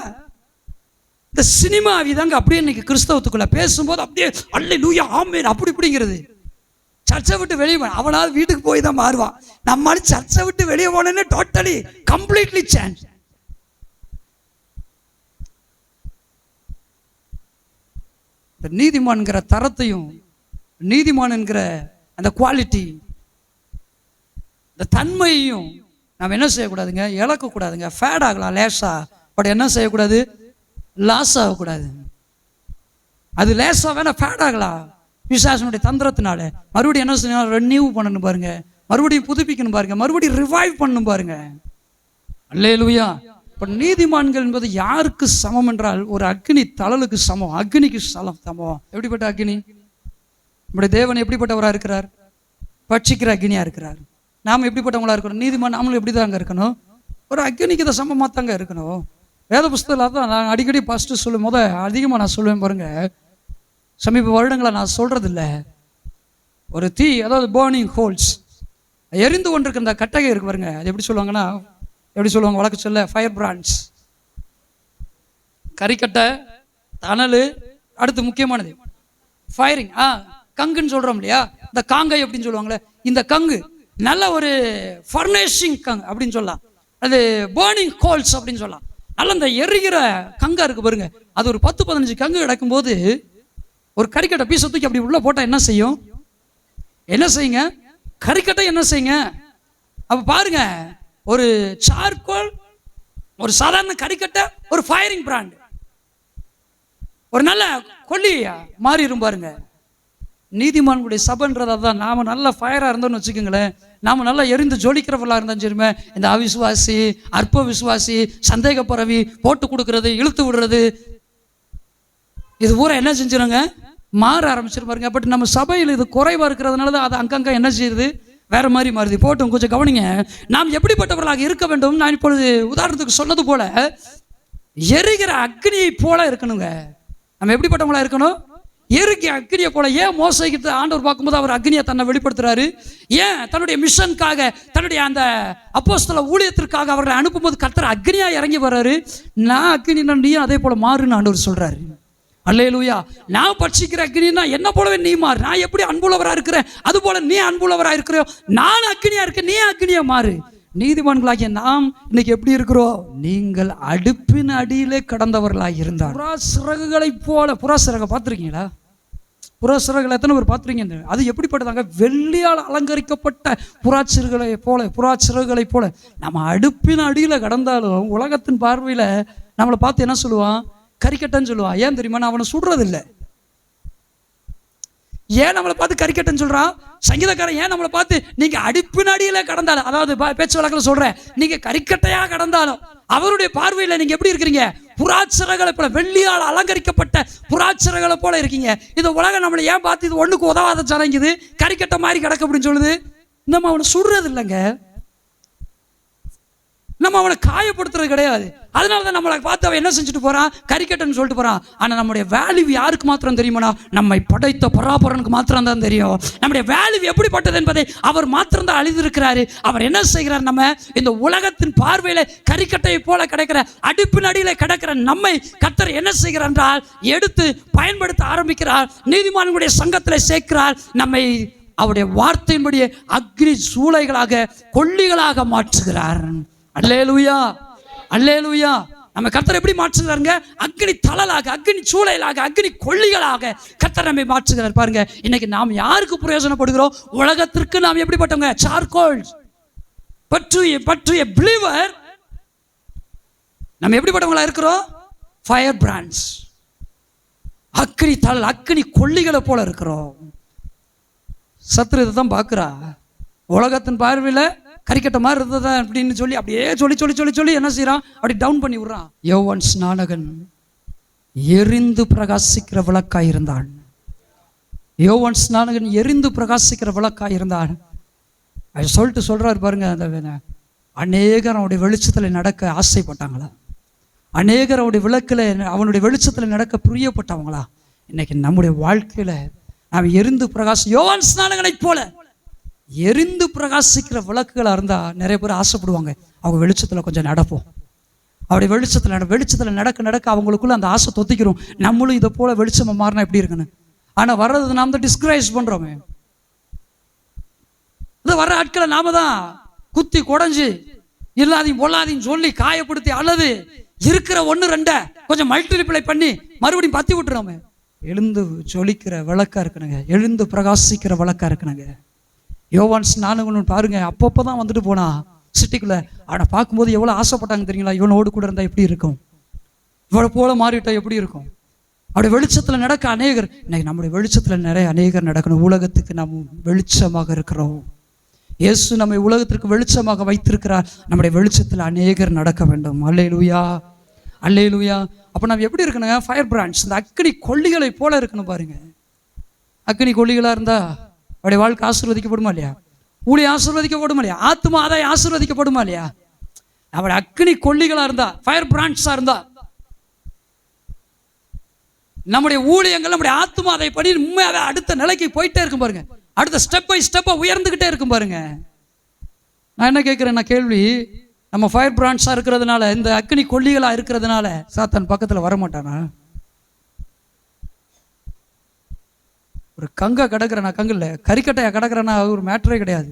இந்த சினிமா விதாங்க அப்படியே இன்னைக்கு கிறிஸ்தவத்துக்குள்ள பேசும்போது அப்படியே அல்லேலூயா ஆமென் அப்படி இப்படிங்கிறது. சர்ச்சை விட்டு வெளியே போன அவனாவது வீட்டுக்கு போய் தான் மாறுவான். நம்மளால சர்ச்சை விட்டு வெளியே போனோன்னே டோட்டலி கம்ப்ளீட்லி சேஞ்ச். இந்த நீதிமான்கிற தரத்தையும், நீதிமான் என்கிற அந்த குவாலிட்டி, இந்த தன்மையையும் நாம் என்ன செய்யக்கூடாதுங்க? இழக்கக்கூடாதுங்க. ஃபேட் ஆகலாம் லேசா, பட் என்ன செய்யக்கூடாது? லாஸ் ஆகக்கூடாது. அது லேசா வேணா ஃபேட் ஆகலாம் பிசாசனுடைய தந்திரத்தினால. மறுபடியும் என்ன செய்யணும்? ரெனியூ பண்ணணும் பாருங்க, மறுபடியும் புதுப்பிக்கணும் பாருங்க, மறுபடியும் ரிவைவ் பண்ணணும் பாருங்க. அல்லேலூயா. இப்போ நீதிமான்கள் என்பது யாருக்கு சமம் என்றால் ஒரு அக்னி தழலுக்கு சமம், அக்னிக்கு சமம். எப்படிப்பட்ட அக்னி? நம்முடைய தேவன் எப்படிப்பட்டவராக இருக்கிறார்? பட்சிக்கிற அக்னியா இருக்கிறார். நாம் எப்படிப்பட்டவங்களா இருக்கிறோம்? நீதிமான் நாமளும் எப்படி தாங்க இருக்கணும்? ஒரு அக்னிக்கு தான் சமமாக தாங்க இருக்கணும். வேத புஸ்தகத்தில் தான் நான் அடிக்கடி ஃபஸ்ட்டு சொல்லும் போது அதிகமாக நான் சொல்லுவேன் பாருங்க. சமீப வருடங்களை நான் சொல்றதில்ல. ஒரு தீ, அதாவது பேர்னிங் ஹோல்ஸ், எரிந்து கொண்டிருக்க அந்த கட்டகை இருக்கு பாருங்க. அது எப்படி சொல்லுவாங்கன்னா, எப்படி சொல்லுவாங்க வழக்கு சொல்ல? Fire brands. கறிக்கட்டை, தணல், அடுத்து முக்கியமானது ஃபயரிங். கங்குன்னு சொல்றோம் இல்லையா? இந்த காங்கை அப்படின்னு சொல்லுவாங்களே, இந்த கங்கு நல்ல ஒரு ஃபர்னேஷிங் கங்கு அப்படின்னு சொல்லலாம். அது பேர்னிங் கோல்ஸ் அப்படின்னு சொல்லலாம். நல்ல இந்த எரிகிற கங்கா இருக்கு பாருங்க. அது ஒரு 10-15 கங்கு கிடக்கும்போது ஒரு கறிக்கட்டை பீஸை தூக்கி அப்படி உள்ள போட்டால் என்ன செய்யும்? என்ன செய்யுங்க? கறிக்கட்டை என்ன செய்யுங்க? அப்போ பாருங்க, ஒரு சார்கோல், ஒரு சாதாரண கறிக்கட்டை, ஒரு ஃபயரிங் பிராண்ட், ஒரு நல்ல கொல்லி மாறிடும் பாருங்க. நீதிமான்களுடைய சபைன்றது அதுதான். நாம நல்ல ஃபயராக இருந்தோம்னு வச்சுக்கோங்களேன், நாம நல்லா எரிந்து ஜொலிக்கிறவர்களாக இருந்தாலும் சரிமே, இந்த அவிசுவாசி, அற்ப விசுவாசி, சந்தேக பரவி, போட்டு கொடுக்கறது, இழுத்து விடுறது, இது பூரா என்ன செஞ்சிருங்க? மாற ஆரம்பிச்சிருப்பாருங்க. பட் நம்ம சபையில் இது குறைவாக இருக்கிறதுனால தான் அது அங்கங்கே என்ன செய்யுது? வேற மாதிரி மாறுது. போட்டும் கொஞ்சம் கவனிங்க. நாம் எப்படிப்பட்டவர்களாக இருக்க வேண்டும்? நான் இப்பொழுது உதாரணத்துக்கு சொன்னது போல எரிகிற அக்னியை போல இருக்கணுங்க. நம்ம எப்படிப்பட்டவங்களா இருக்கணும்? எரிக்க அக்னியை போல. ஏன் மோசைக்கிட்ட ஆண்டவர் பார்க்கும்போது அவர் அக்னியை தன்னை வெளிப்படுத்துறாரு? ஏன் தன்னுடைய மிஷனுக்காக, தன்னுடைய அந்த அப்போஸ்தல ஊழியத்திற்காக அவர்களை அனுப்பும்போது கர்த்தர் அக்னியா இறங்கி வர்றாரு. நான் அக்னி நீயும் அதே போல மாறுன்னு ஆண்டவர் சொல்றாரு. அல்லேலூயா. நான் பட்சிக்கிற அக்னின்னா என்ன போலவே நீ மாறு. நான் எப்படி அன்புள்ளவராக இருக்கிறேன் அது போல நீ அன்புள்ளவராக இருக்கிறோ. நான் அக்னியா இருக்கேன், நீ அக்னியா மாறு. நீதிமான்களாகிய நாம் இன்னைக்கு எப்படி இருக்கிறோம்? நீங்கள் அடுப்பின் அடியிலே கடந்தவர்களாக இருந்தார். புறா சிறகுகளை போல. புறா சிறகை பார்த்துருக்கீங்களா? புறா சிறகுகளை எத்தனை பேர் பார்த்துருக்கீங்க? அது எப்படிப்பட்டதாங்க? வெள்ளியால் அலங்கரிக்கப்பட்ட புறா சிறகுகளை போல நம்ம அடுப்பின் அடியில் கடந்தாலும் உலகத்தின் பார்வையில் நம்மளை பார்த்து என்ன சொல்லுவான்? கரிக்கட்டைன்னு சொல்லுவான். ஏன் தெரியுமா? நான் அவனை சுடுறது இல்லை. ஏன் நம்மளை பார்த்து கரிக்கட்டைன்னு சொல்றான்? சங்கீதக்காரன் ஏன் நம்மளை பார்த்து நீங்க அடுப்பின் அடியில கடந்தாலும், அதாவது பேச்சு வழக்கில் சொல்றேன், நீங்க கரிக்கட்டையா கடந்தாலும் அவருடைய பார்வையில நீங்க எப்படி இருக்கிறீங்க? புறாச்சிறகளை போல, வெள்ளியால் அலங்கரிக்கப்பட்ட புறாச்சிறகளை போல இருக்கீங்க. இந்த உலகம் நம்மளை ஏன் பார்த்து இது ஒண்ணுக்கு உதவாத சரங்குது, கரிக்கட்டை மாதிரி கிடக்கு அப்படின்னு சொல்லுது? நம்ம அவனை சுடுறது இல்லைங்க, நம்ம அவனை காயப்படுத்துறது கிடையாது. அதனால தான் நம்மளை பார்த்து அவன் என்ன செஞ்சுட்டு போறான்? கரிக்கட்டைன்னு சொல்லிட்டு போறான். ஆனால் நம்முடைய வேல்யூ யாருக்கு மாத்திரம் தெரியுமா? நம்மை படைத்த பராபரனுக்கு மாத்திரம் தான் தெரியும். நம்முடைய வேல்யூ எப்படிப்பட்டது என்பதை அவர் மாத்திரம் தான் அழிந்திருக்கிறாரு. அவர் என்ன செய்கிறார்? நம்ம இந்த உலகத்தின் பார்வையில கரிக்கட்டையை போல கிடைக்கிற, அடுப்பின் அடியில கிடக்கிற நம்மை கர்த்தர் என்ன செய்கிறார் என்றால் எடுத்து பயன்படுத்த ஆரம்பிக்கிறார். நீதிமான்களுடைய சங்கத்தில் சேர்க்கிறார். நம்மை அவருடைய வார்த்தையின்படியே அக்னி சூளைகளாக, கொள்ளிகளாக மாற்றுகிறார். அல்லேலூயா, அல்லேலூயா. நம்ம கர்த்தர் எப்படி மாற்றுகிறாருங்க? அக்னி தழலாக, அக்னி சூளைகளாக, அக்னி கொள்ளிகளாக கர்த்தர் நம்மை மாற்றுகிறார். பாருங்க, இன்னைக்கு நாம் யாருக்கு பிரயோஜனப்படுகிறோம்? உலகத்திற்கு நாம் எப்படிப்பட்டவங்க? Charcoal. But to a believer நம்ம எப்படிப்பட்டவங்களா இருக்கிறோம்? Firebrands. அக்னி தழல், அக்னி கொள்ளிகளை போல இருக்கிறோம். சத்துரு இதை தான் பார்க்குறா. உலகத்தின் பார்வையில் கரிக்கட்ட மாதிரி இருந்ததா அப்படின்னு சொல்லி அப்படியே சொல்லி என்ன செய்யறான்? அப்படி டவுன் பண்ணி விடுறான். யோவான் ஸ்நானகன் எரிந்து பிரகாசிக்கிற விளக்காய் இருந்தான். யோவான் ஸ்நானகன் எரிந்து பிரகாசிக்கிற விளக்காய் இருந்தான். அது சொல்றாரு பாருங்க. அந்த அநேகர் அவனுடைய வெளிச்சத்தில் நடக்க ஆசைப்பட்டாங்களா? அநேகர் அவனுடைய விளக்கில், அவனுடைய வெளிச்சத்தில் நடக்க பிரியப்பட்டவங்களா? இன்னைக்கு நம்முடைய வாழ்க்கையில நாம் எரிந்து யோவான் ஸ்நானகனை போல எரிந்து பிரகாசிக்கிற விளக்குகளாக இருந்தால் நிறைய பேர் ஆசைப்படுவாங்க. அவங்க வெளிச்சத்தில் கொஞ்சம் நடப்போம். அப்படி வெளிச்சத்தில் நடக்க அவங்களுக்குள்ள அந்த ஆசை தொத்திக்கிறோம். நம்மளும் இதை போல வெளிச்சமாக மாறினா எப்படி இருக்குன்னு. ஆனால் வர்றது நாம் தான் டிஸ்கரேஜ் பண்ணுறோமே. இது வர்ற ஆட்களை நாம தான் குத்தி குடஞ்சி இல்லாதையும் பொல்லாதையும் சொல்லி காயப்படுத்தி, அல்லது இருக்கிற 1-2 கொஞ்சம் மல்டிப்ளை பண்ணி மறுபடியும் பற்றி விட்டுறோமே. எழுந்து ஜொலிக்கிற விளக்கா இருக்கணுங்க, எழுந்து பிரகாசிக்கிற விளக்கா இருக்கணுங்க. யோவான் ஸ்நானகன் பாருங்க, அப்பப்போ தான் வந்துட்டு போனா சிட்டிக்குள்ள. ஆனால் பார்க்கும்போது எவ்வளோ ஆசைப்பட்டாங்க தெரியுங்களா? இவனோடு கூட இருந்தால் எப்படி இருக்கும், இவளை போல மாறிட்டா எப்படி இருக்கும். அப்படி வெளிச்சத்தில் நடக்க அநேகர், இன்னைக்கு நம்முடைய வெளிச்சத்தில் நிறைய அநேகர் நடக்கணும். உலகத்துக்கு நாம் வெளிச்சமாக இருக்கிறோம். இயேசு நம்மை உலகத்திற்கு வெளிச்சமாக வைத்திருக்கிறார். நம்முடைய வெளிச்சத்தில் அநேகர் நடக்க வேண்டும். அல்லேலூயா, அல்லேலூயா. அப்போ நம்ம எப்படி இருக்கணுங்க? ஃபயர் பிராண்ட்ஸ், இந்த அக்னி கொள்ளிகளை போல இருக்கணும். பாருங்க, அக்னி கொள்ளிகளாக இருந்தா அவருடைய வாழ்க்கை ஆசீர்வதிக்கப்படுமா இல்லையா? ஊழி ஆசீர்வதிக்கப்படுமா இல்லையா? ஆத்மா ஆதாயம் ஆசீர்வதிக்கப்படுமா இல்லையா? அவருடைய அக்னி கொள்ளிகளா இருந்தா, ஃபயர் பிராண்ட்ஸா இருந்தா, நம்முடைய ஊழியங்கள், நம்முடைய ஆத்மா அதை படி உண்மையாவே அடுத்த நிலைக்கு போயிட்டே இருக்கும். பாருங்க, அடுத்த ஸ்டெப் பை ஸ்டெப்பா உயர்ந்துகிட்டே இருக்கும். பாருங்க, நான் என்ன கேட்கிறேன் கேள்வி, நம்ம ஃபயர் பிராண்ட்ஸா இருக்கிறதுனால, இந்த அக்னி கொள்ளிகளா இருக்கிறதுனால சாத்தான் பக்கத்துல வர மாட்டானா? ஒரு கங்கா கிடக்கிறனா, கங்கில் கரிக்கட்டையா கிடக்கிறனா, ஒரு மேட்டரே கிடையாது.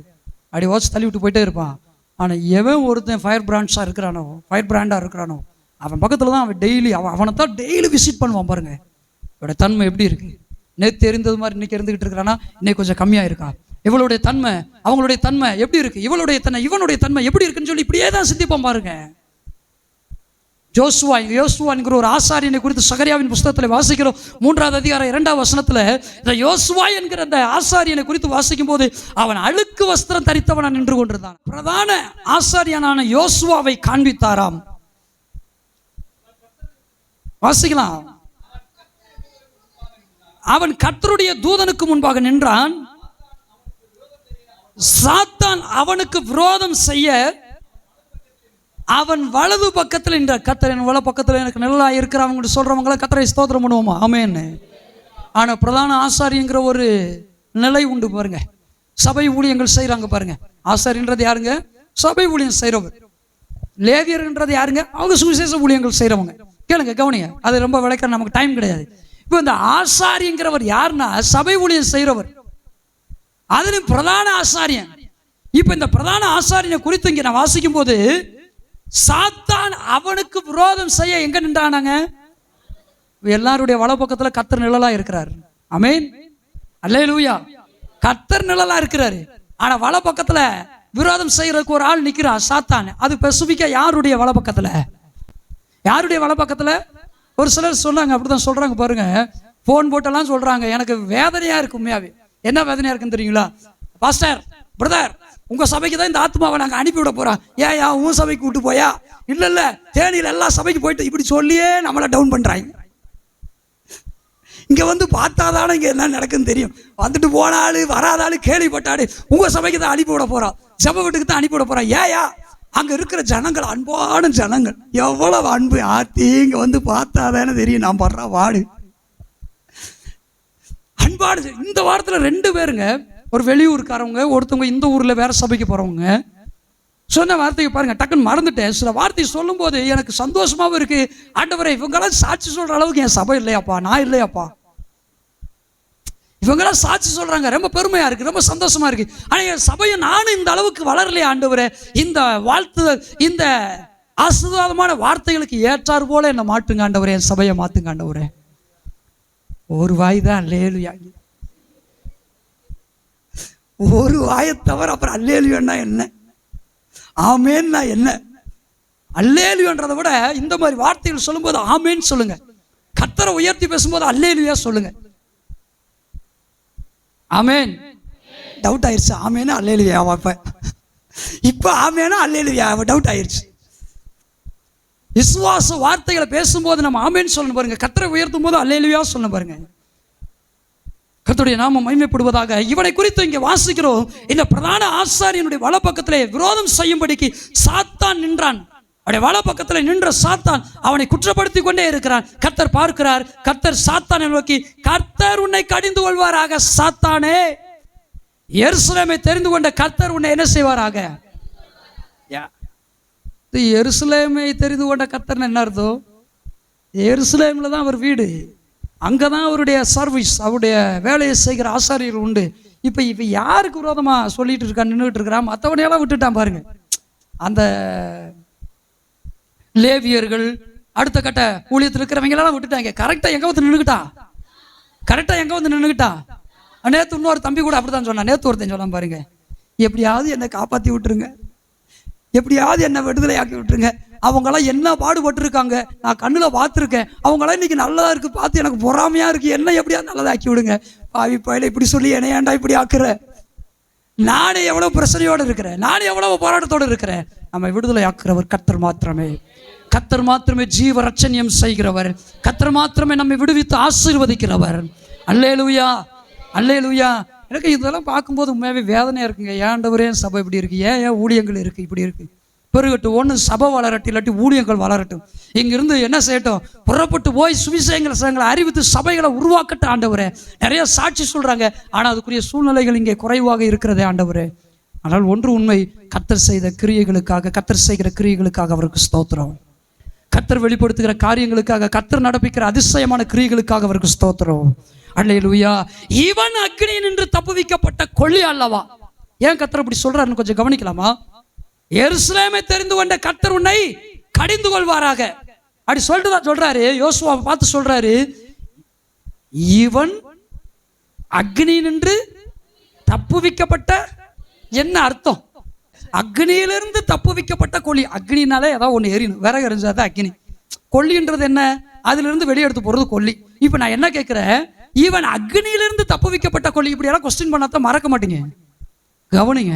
அப்படி வாட்ச் தள்ளி விட்டு போயிட்டே இருப்பான். ஆனால் எவன் ஒருத்தன் ஃபயர் பிராண்ட்ஸாக இருக்கிறானோ, ஃபயர் பிராண்டாக இருக்கிறானோ, அவன் பக்கத்தில் தான் அவன் டெய்லி, அவனை தான் டெய்லி விசிட் பண்ணுவான். பாருங்க, இவருடைய தன்மை எப்படி இருக்கு. நேற்று தெரிந்தது மாதிரி இன்னைக்கு இருந்துகிட்டு இருக்கிறானா, இன்னைக்கு கொஞ்சம் கம்மியாக இருக்கா. இவளுடைய தன்மை, அவங்களுடைய தன்மை எப்படி இருக்கு, இவளுடைய தன்மை, இவனுடைய தன்மை எப்படி இருக்குன்னு சொல்லி இப்படியே தான் சிந்திப்பான். பாருங்க, யோசுவா என்கிற ஒரு ஆசாரியனை குறித்து சகரியாவின் புஸ்தகத்தில் வாசிக்கிறோம். 3வது அதிகாரம் 2வது வசனத்தில் இந்த யோசுவா என்கிற அந்த ஆசாரியனை குறித்து வாசிக்கும் போது, அவன் அழுக்கு வஸ்திரம் தரித்தவன் நின்று கொண்டிருந்தான். பிரதான ஆசாரியனான யோசுவாவை காண்பித்தாராம். வாசிக்கலாம். அவன் கர்த்தருடைய தூதனுக்கு முன்பாக நின்றான். சாத்தான் அவனுக்கு விரோதம் செய்ய அவன் வலது பக்கத்தில் நின்ற. கர்த்தர் என் வலது பக்கத்தில் எனக்கு நிழலாக இருக்கிறவங்க சொல்றவங்கள கர்த்தரை ஸ்தோத்திரம் பண்ணுவோமா? ஆமென். ஆனால் பிரதான ஆசாரியங்கிற ஒரு நிலை உண்டு பாருங்க. சபை ஊழியங்கள் செய்கிறாங்க பாருங்க. ஆசாரியன்றது யாருங்க? சபை ஊழியம் செய்கிறவர். லேவியர்ன்றது யாருங்க? அவங்க சுவிசேஷ ஊழியங்கள் செய்கிறவங்க. கேளுங்க, கவனிங்க, அது ரொம்ப விளக்க நமக்கு டைம் கிடையாது. இப்போ இந்த ஆசாரியங்கிறவர் யாருன்னா சபை ஊழியம் செய்கிறவர், அதுலயும் பிரதான ஆசாரியன். இப்போ இந்த பிரதான ஆசாரியனை குறித்து இங்கே நான் வாசிக்கும் போது சாத்தான் அவனுக்கு விரோதம் செய்ய எங்க நின்றானாங்க? எல்லாருடைய வலப்பக்கத்தில் கர்த்தர் நிழலா இருக்கிறார். ஆமென், அல்லேலூயா. கர்த்தர் நிழலா இருக்கிறாரு. ஆனா வலப்பக்கத்துல விரோதம் செய்யறதுக்கு ஒரு ஆள் நிக்கிறான், சாத்தான். அது பெசிபிக்கா யாருடைய வலப்பக்கத்துல? யாருடைய வலப்பக்கத்துல? ஒரு சிலர் சொன்னாங்க, அப்படிதான் சொல்றாங்க பாருங்க. போன் போட்டெல்லாம் சொல்றாங்க, எனக்கு வேதனையா இருக்கு. உண்மையாவே என்ன வேதனையா இருக்குன்னு தெரியுங்களா? பாஸ்டர், பிரதர், உங்க சபைக்கு தான் இந்த ஆத்மாவை நாங்க அனுப்பி விட போறோம். ஏயா உன் சபைக்கு விட்டு போயா? இல்ல தேனியில் எல்லா சபைக்கு போயிட்டு இப்படி சொல்லியே நம்மளை டவுன் பண்றாங்க. இங்க வந்து பார்த்தாதானே இங்க என்ன நடக்குன்னு தெரியும். வந்துட்டு போனாலு வராதாலு கேள்விப்பட்டாடு உங்க சபைக்கு தான் அனுப்பி விட போறோம், சபை வீட்டுக்கு தான் அனுப்பி விட போறோம். ஏயா அங்க இருக்கிற ஜனங்கள் அன்பான ஜனங்கள், எவ்வளவு அன்பு ஆத்தி, இங்க வந்து பார்த்தாதானே தெரியும் நான் படுற வாடு. அன்பான இந்த வாரத்துல 2 பேருங்க, ஒரு வெளியூருக்காரவங்க, ஒருத்தவங்க இந்த ஊர்ல வேற சபைக்கு போறவங்க. சொன்ன வார்த்தையை பாருங்க, டக்குன்னு மறந்துட்டேன். சில வார்த்தையை சொல்லும் போது எனக்கு சந்தோஷமாவும் இருக்கு. ஆண்டவரே, இவங்கெல்லாம் சாட்சி சொல்ற அளவுக்கு என் சபை இல்லையாப்பா, நான் இல்லையாப்பா. இவங்கெல்லாம் சாட்சி சொல்றாங்க, ரொம்ப பெருமையா இருக்கு, ரொம்ப சந்தோஷமா இருக்கு. ஆனா என் சபையை நானும் இந்த அளவுக்கு வளரலையா ஆண்டவரே? இந்த வாழ்த்துதல், இந்த ஆசீர்வாதமான வார்த்தைகளுக்கு ஏற்றாறு போல என்ன மாட்டுங்க ஆண்டவரே, என் சபையை மாத்துங்க ஆண்டவரே. ஒரு வாய் தான் அல்லேலூயா, ஒரு வாயை தவிர அப்புறம் அல்லேலூயான்னா என்ன, ஆமேன்னா என்ன? அல்லேலூயான்றதை விட இந்த மாதிரி வார்த்தைகள் சொல்லும்போது ஆமேன்னு சொல்லுங்க. கர்த்தரை உயர்த்தி பேசும்போது அல்லேலூயா சொல்லுங்க. ஆமேன். டவுட் ஆயிடுச்சு, ஆமேனா அல்லேலூயா வாப்ப. இப்போ ஆமேனா அல்லேலூயா டவுட் ஆயிடுச்சு. விசுவாச வார்த்தைகளை பேசும்போது நம்ம ஆமேன்னு சொல்லணும் பாருங்க. கர்த்தரை உயர்த்தும் போது அல்லேலூயா சொல்லணும் பாருங்க. கர்த்தருடைய நாமம் மகிமைப்படுவதாக. இவனை குறித்து இங்கே வாசிக்கிறோம். இந்த பிரதான ஆசாரியனுடைய வலப்பக்கத்திலே விரோதம் செய்யும்படிக்கு சாத்தான் நின்றான். அவருடைய வலப்பக்கத்தில் நின்ற சாத்தான் அவனை குற்றப்படுத்தி கொண்டே இருக்கிறான். கர்த்தர் பார்க்கிறார். கர்த்தர் சாத்தானை நோக்கி, கர்த்தர் உன்னை கடிந்து கொள்வாராக. சாத்தானே, எருசலேமை தெரிந்து கொண்ட கர்த்தர் உன்னை என்ன செய்வாராக? எருசலேமை தெரிந்து கொண்ட கர்த்தர் என்ன அர்த்தம்? எருசலேமில் தான் அவர் வீடு, அங்கதான் அவருடைய சர்வீஸ், அவருடைய வேலையை செய்கிற ஆசாரியர்கள் உண்டு. இப்போ யாருக்கு விரோதமாக சொல்லிட்டு இருக்கான், நின்றுட்டு இருக்கிறான்? மற்றவனையெல்லாம் விட்டுட்டான் பாருங்க. அந்த லேவியர்கள், அடுத்த கட்ட ஊழியத்தில் இருக்கிறவங்களெல்லாம் விட்டுட்டாங்க. கரெக்டாக எங்கே வந்து நின்றுக்கிட்டான்? கரெக்டாக எங்கே வந்து நின்றுக்கிட்டான்? நேற்று இன்னொரு தம்பி கூட அப்படிதான் சொன்னான். நேற்று ஒருத்தன் சொன்னான் பாருங்க, எப்படியாவது என்னை காப்பாற்றி விட்டுருங்க, எப்படியாவது என்னை விடுதலை ஆக்கி விட்டுருங்க. அவங்களாம் என்ன பாடுபட்டுருக்காங்க, நான் கண்ணில் பார்த்துருக்கேன். அவங்களாம் இன்னைக்கு நல்லதா இருக்கு பார்த்து எனக்கு பொறாமையா இருக்கு, என்ன எப்படியா நல்லதா ஆக்கி விடுங்க. பாவி பயில இப்படி சொல்லி என்னை ஏன்டா இப்படி ஆக்குற? நானே எவ்வளவு பிரச்சனையோடு இருக்கிறேன், நானே எவ்வளவு போராட்டத்தோடு இருக்கிறேன். நம்ம விடுதலை ஆக்குறவர் கர்த்தர் மாத்திரமே. கர்த்தர் மாத்திரமே ஜீவ ரட்சணியம் செய்கிறவர். கர்த்தர் மாத்திரமே நம்மை விடுவித்து ஆசீர்வதிக்கிறவர். அல்லேலூயா, அல்லேலூயா. எனக்கு இதெல்லாம் பார்க்கும்போது உண்மையாகவே வேதனையாக இருக்குங்க. ஏண்டவரே சபை இப்படி இருக்குது, ஏன் ஊழியங்கள் இருக்குது இப்படி இருக்குது? பெருகட்டும், ஒன்று சபை வளரட்டும், இல்லாட்டி ஊழியங்கள் வளரட்டும். இங்கிருந்து என்ன செய்யட்டும், புறப்பட்டு போய் சுவிசேஷங்களை அறிவித்து சபைகளை உருவாக்கட்டும் ஆண்டவரே. நிறைய சாட்சி சொல்கிறாங்க, ஆனால் அதுக்குரிய சூழ்நிலைகள் இங்கே குறைவாக இருக்கிறதே ஆண்டவரே. ஆனால் ஒன்று உண்மை, கர்த்தர் செய்த கிரியைகளுக்காக, கர்த்தர் செய்கிற கிரியைகளுக்காக அவருக்கு ஸ்தோத்திரம். கர்த்தர் வெளிப்படுத்துகிற காரியங்களுக்காக, கர்த்தர் நடப்பிக்கிற அதிசயமான கிரியைகளுக்காக அவருக்கு ஸ்தோத்திரம். அல்லேலூயா. இவன் அக்னியில் நின்று தப்புவிக்கப்பட்ட கொள்ளி அல்லவா? ஏன் கர்த்தர் அப்படி சொல்றாருன்னு கொஞ்சம் கவனிக்கலாமா? எருசலேமை தெரிந்து கொண்ட கர்த்தர் உன்னை கடிந்து கொள்வாராக அப்படி சொல்லிட்டு தான் சொல்றாரு. யோசுவாவை பார்த்து சொல்றாரு, இவன் அக்னியில் நின்று தப்புவிக்கப்பட்ட. என்ன அர்த்தம்? அக்னியிலிருந்து தப்புவிக்கப்பட்ட கொள்ளி. அக்னினாலே ஏதாவது ஒன்று எரியணும், விறகு எரிஞ்சாதான் அக்னி. கொல்லின்றது என்ன? அதுல இருந்து வெளியெடுத்து போறது கொல்லி. இப்ப நான் என்ன கேட்கிறேன், இவன் அக்னியிலிருந்து தப்புவிக்கப்பட்ட கொள்ளி. இப்படி எல்லாம் கொஸ்டின் பண்ணாதான் மறக்க மாட்டீங்க. கவனிங்க,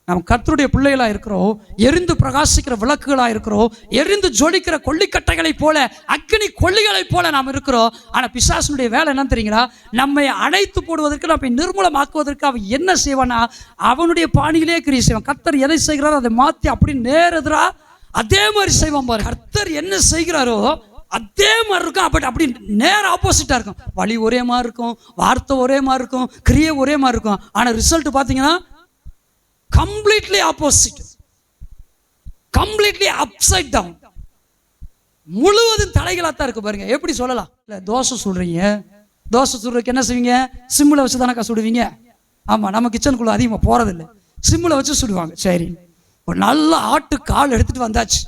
நம்ம கர்த்தருடைய பிள்ளைகளா இருக்கிறோம், எரிந்து பிரகாசிக்கிற விளக்குகளா இருக்கிறோம், எரிந்து ஜொலிக்கிற கொல்லிக்கட்டைகளை போல, அக்னி கொல்லிகளை போல நாம் இருக்கிறோம். ஆனா பிசாசனுடைய வேலை என்ன தெரியுங்களா? நம்மை அணைத்து போடுவதற்கு, நம்மை நிர்மூலமாக்குவதற்கு அவன் என்ன செய்வானா, அவனுடைய பாணியிலே கிரியை செய்வான். கர்த்தர் எதை செய்கிறாரோ அதை மாற்றி அப்படி நேரெதிரா அதே மாதிரி செய்வான் பாரு. கர்த்தர் என்ன செய்கிறாரோ அதே மாதிரி இருக்கும். அப்படி நேர ஆப்போசிட்டாக இருக்கும். வழி ஒரே மாதிரி இருக்கும், வார்த்தை ஒரே மாதிரி இருக்கும், கிரியை ஒரே மாதிரி இருக்கும். ஆனால் ரிசல்ட் பார்த்தீங்கன்னா completely opposite, completely upside down, முழுவதும் தலைகளாக தான் இருக்கு. பாருங்க எப்படி சொல்லலாம். இல்லை தோசை சுடுறீங்க, தோசை சுடுறதுக்கு என்ன செய்வீங்க? சிம்மில் வச்சு தானக்கா சுடுவீங்க. ஆமாம், நம்ம கிச்சனுக்குள்ளே அதிகமாக போகிறதில்லை, சிம்மில் வச்சு சுடுவாங்க. சரி, ஒரு நல்ல ஆட்டு கால் எடுத்துகிட்டு வந்தாச்சு,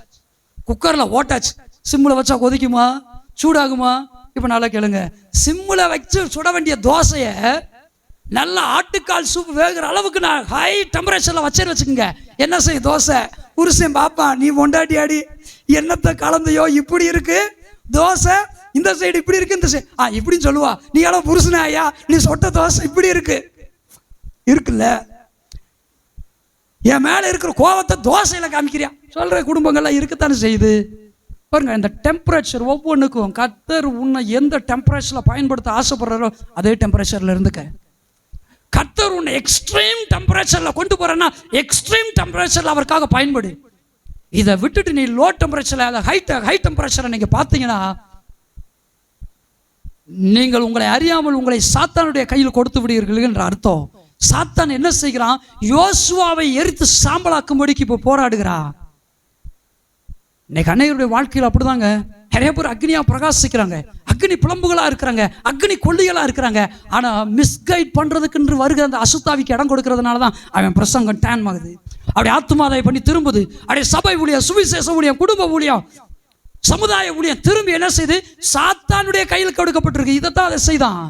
குக்கரில் ஓட்டாச்சு. சிம்மில் வச்சா கொதிக்குமா, சூடாகுமா? இப்போ நல்லா கேளுங்க, சிம்மில் வச்சு சுட வேண்டிய தோசையை நல்ல ஆட்டுக்கால் சூப் வேகிற அளவுக்கு நான் ஹை டெம்பரேச்சரில் வச்சேன்னு வச்சுக்கோங்க. என்ன செய்யும் தோசை? புருஷன் பாப்பா, நீ பொண்டாட்டி அடி என்னத்தை கலந்தையோ, இப்படி இருக்கு தோசை, இந்த சைடு இப்படி இருக்கு, இந்த சைடு இப்படின்னு சொல்லுவா. நீ எல்லாம் புருஷனே ஐயா, நீ சொட்ட தோசை இப்படி இருக்குல்ல. என் மேல இருக்கிற கோபத்தை தோசையில காமிக்கிறியா சொல்ற குடும்பங்கள்லாம் இருக்கத்தானே செய்யுது. பாருங்க, இந்த டெம்பரேச்சர் ஒவ்வொன்றுக்கும் கர்த்தர் உன்னை எந்த டெம்பரேச்சர்ல பயன்படுத்த ஆசைப்படுறாரோ அதே டெம்பரேச்சர்ல இருந்துக்க. கர்த்தர் உன்னை எக்ஸ்ட்ரீம் டெம்பரேச்சர்ல கொண்டு போறேன்னா எக்ஸ்ட்ரீம் டெம்பரேச்சர்ல அவருக்காக பயன்படு. இதை விட்டுட்டு நீ லோ டெம்பரேச்சர்ல ஹை டெம்பரேச்சரை நீங்க பார்த்தீங்கன்னா நீங்கள் உங்களை அறியாமல் உங்களை சாத்தானுடைய கையில் கொடுத்து விடுவீர்கள் என்ற அர்த்தம். சாத்தான் என்ன செய்கிறான்? யோசுவாவை எரித்து சாம்பலாக்கும்படிக்கு இப்போ போராடுகிறான். இன்னைக்கு அன்னையருடைய வாழ்க்கையில் அப்படிதாங்க. நிறைய பேர் அக்னியா பிரகாசிக்கிறாங்க, அக்னி புலம்புகளா இருக்கிறாங்க, அக்னி கொல்லிகளா இருக்கிறாங்க. ஆனா மிஸ்கைட் பண்றதுக்கு வருகிற அந்த அசுத்தாவிக்கு இடம் கொடுக்கறதுனால தான் அவன் பிரசங்கம் டேன் ஆகுது. அப்படி ஆத்துமாதாய் பண்ணி திரும்புது. அப்படியே சபை ஊழியம், சுவிசேஷ ஊழியம், குடும்ப ஊழியம், சமுதாய ஊழியம் திரும்பி என்ன செய்து சாத்தானுடைய கையில் கொடுக்கப்பட்டிருக்கு. இதைத்தான் அதை செய்தான்.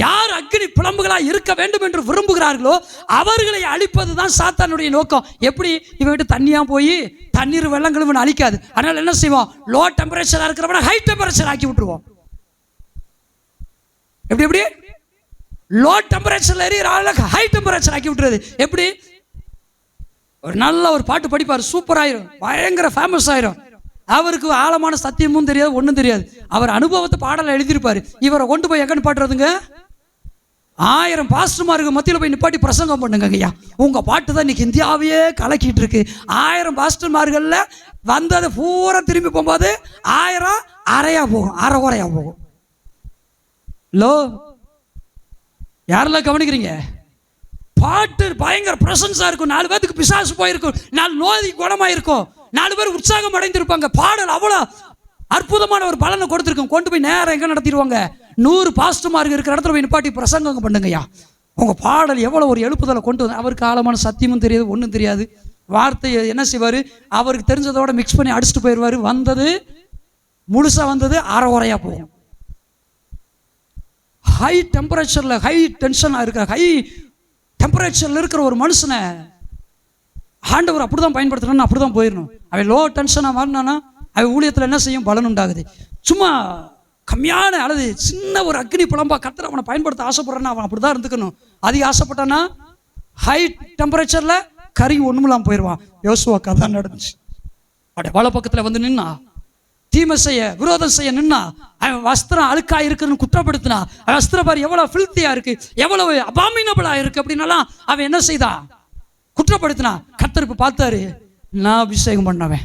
யார் அக்னி புலம்புகளா இருக்க வேண்டும் என்று விரும்புகிறார்களோ அவர்களை அழிப்பதுதான் சாத்தானுடைய நோக்கம். எப்படி? இவன் தண்ணியா போய் தண்ணீர் வெள்ளங்களும் அழிக்காது. அதனால என்ன செய்வோம்? லோ டெம்பரேச்சரா இருக்கிறவன ஹை டெம்பரேச்சர் ஆக்கி விட்டுருவோம். எப்படி லோ டெம்பரேச்சர்ல எரியற ஆள ஹை டெம்பரேச்சர் ஆக்கி விட்டுறது. எப்படி? ஒரு நல்ல ஒரு பாட்டு படிப்பார், சூப்பர் ஆயிரும், பயங்கர ஃபேமஸ் ஆயிரும். அவருக்கு ஆழமான சத்தியமும் தெரியாது, ஒன்றும் தெரியாது. அவர் அனுபவத்தை பாடலை எழுதியிருப்பாரு. இவரை கொண்டு போய் எங்க நிப்பாட்டுறதுங்க? 1000 பாஸ்டர்மாருக்கு மத்தியில் போய் நிப்பாட்டி பிரசங்கம் பண்ணுங்க ஐயா, உங்க பாட்டு தான் இன்னைக்கு இந்தியாவையே கலக்கிட்டு இருக்கு. 1000 பாஸ்டர்மார்கள்ல வந்தது பூரா திரும்பி போகும்போது 1000 அரையா போகும், அரை குறையா போகும். லோ யாரெல்லாம் கவனிக்கிறீங்க? பாட்டு பயங்கர பிரசன்ஸா இருக்கும், 4 பேருக்கு பிசாசு போயிருக்கும், 4 நோய் குணமாயிருக்கும், 4 பேர் உற்சாகம் அடைந்திருப்பாங்க. பாடல் அவ்வளோ அற்புதமான ஒரு பலனை கொடுத்துருக்கும். கொண்டு போய் நேரம் எங்கே நடத்திடுவாங்க? 100 பாஸ்டர்மார்கள் இருக்கிற இடத்துல போய் நிப்பாட்டி பிரசங்கம் பண்ணுங்கய்யா. உங்கள் பாடல் எவ்வளோ ஒரு எழுப்புதலை கொண்டு வந்து. அவருக்கு ஆழமான சத்தியமும் தெரியாது, ஒன்றும் தெரியாது. வார்த்தையை என்ன செய்வார்? அவருக்கு தெரிஞ்சதோட மிக்ஸ் பண்ணி அடிச்சுட்டு போயிடுவார். வந்தது முழுசாக வந்தது அரை குறையாக போகும். ஹை டெம்பரேச்சரில் ஹை டென்ஷனாக இருக்கிற ஹை டெம்பரேச்சரில் இருக்கிற ஒரு மனுஷனை ஆண்டவர் அப்படிதான் பயன்படுத்தணும்னு அப்படிதான் போயிடணும். அவன் லோ டென்ஷனாக மாறினானா அவன் ஊழியத்தில் என்ன செய்யும்? பலன் உண்டாகுது. சும்மா கம்மியான அல்லது சின்ன ஒரு அக்னி புலம்பா கர்த்தர் அவனை பயன்படுத்த ஆசைப்படுறான்னா அவன் அப்படிதான் இருந்துக்கணும். அதிக ஆசைப்பட்டானா ஹை டெம்பரேச்சரில் கறி ஒன்றுமெல்லாம் போயிடுவான். யோசுவாக்கு அதான் நடந்துச்சு. அப்படியே வலை பக்கத்தில் வந்து நின்னா, தீமை செய்ய விரோதம் செய்ய நின்னா, அவன் வஸ்திரம் அழுக்கா இருக்குன்னு குற்றப்படுத்தினா, அவன் வஸ்திரம் பாரு எவ்வளவு ஃபில்த்தியா இருக்கு, எவ்வளவு அபாமினபிளா இருக்கு அப்படின்னாலாம் அவன் என்ன செய்தான்? குற்றப்படுத்தினா. கர்த்தர் இப்ப பார்த்தாரு, நான் அபிஷேகம் பண்ணவன்.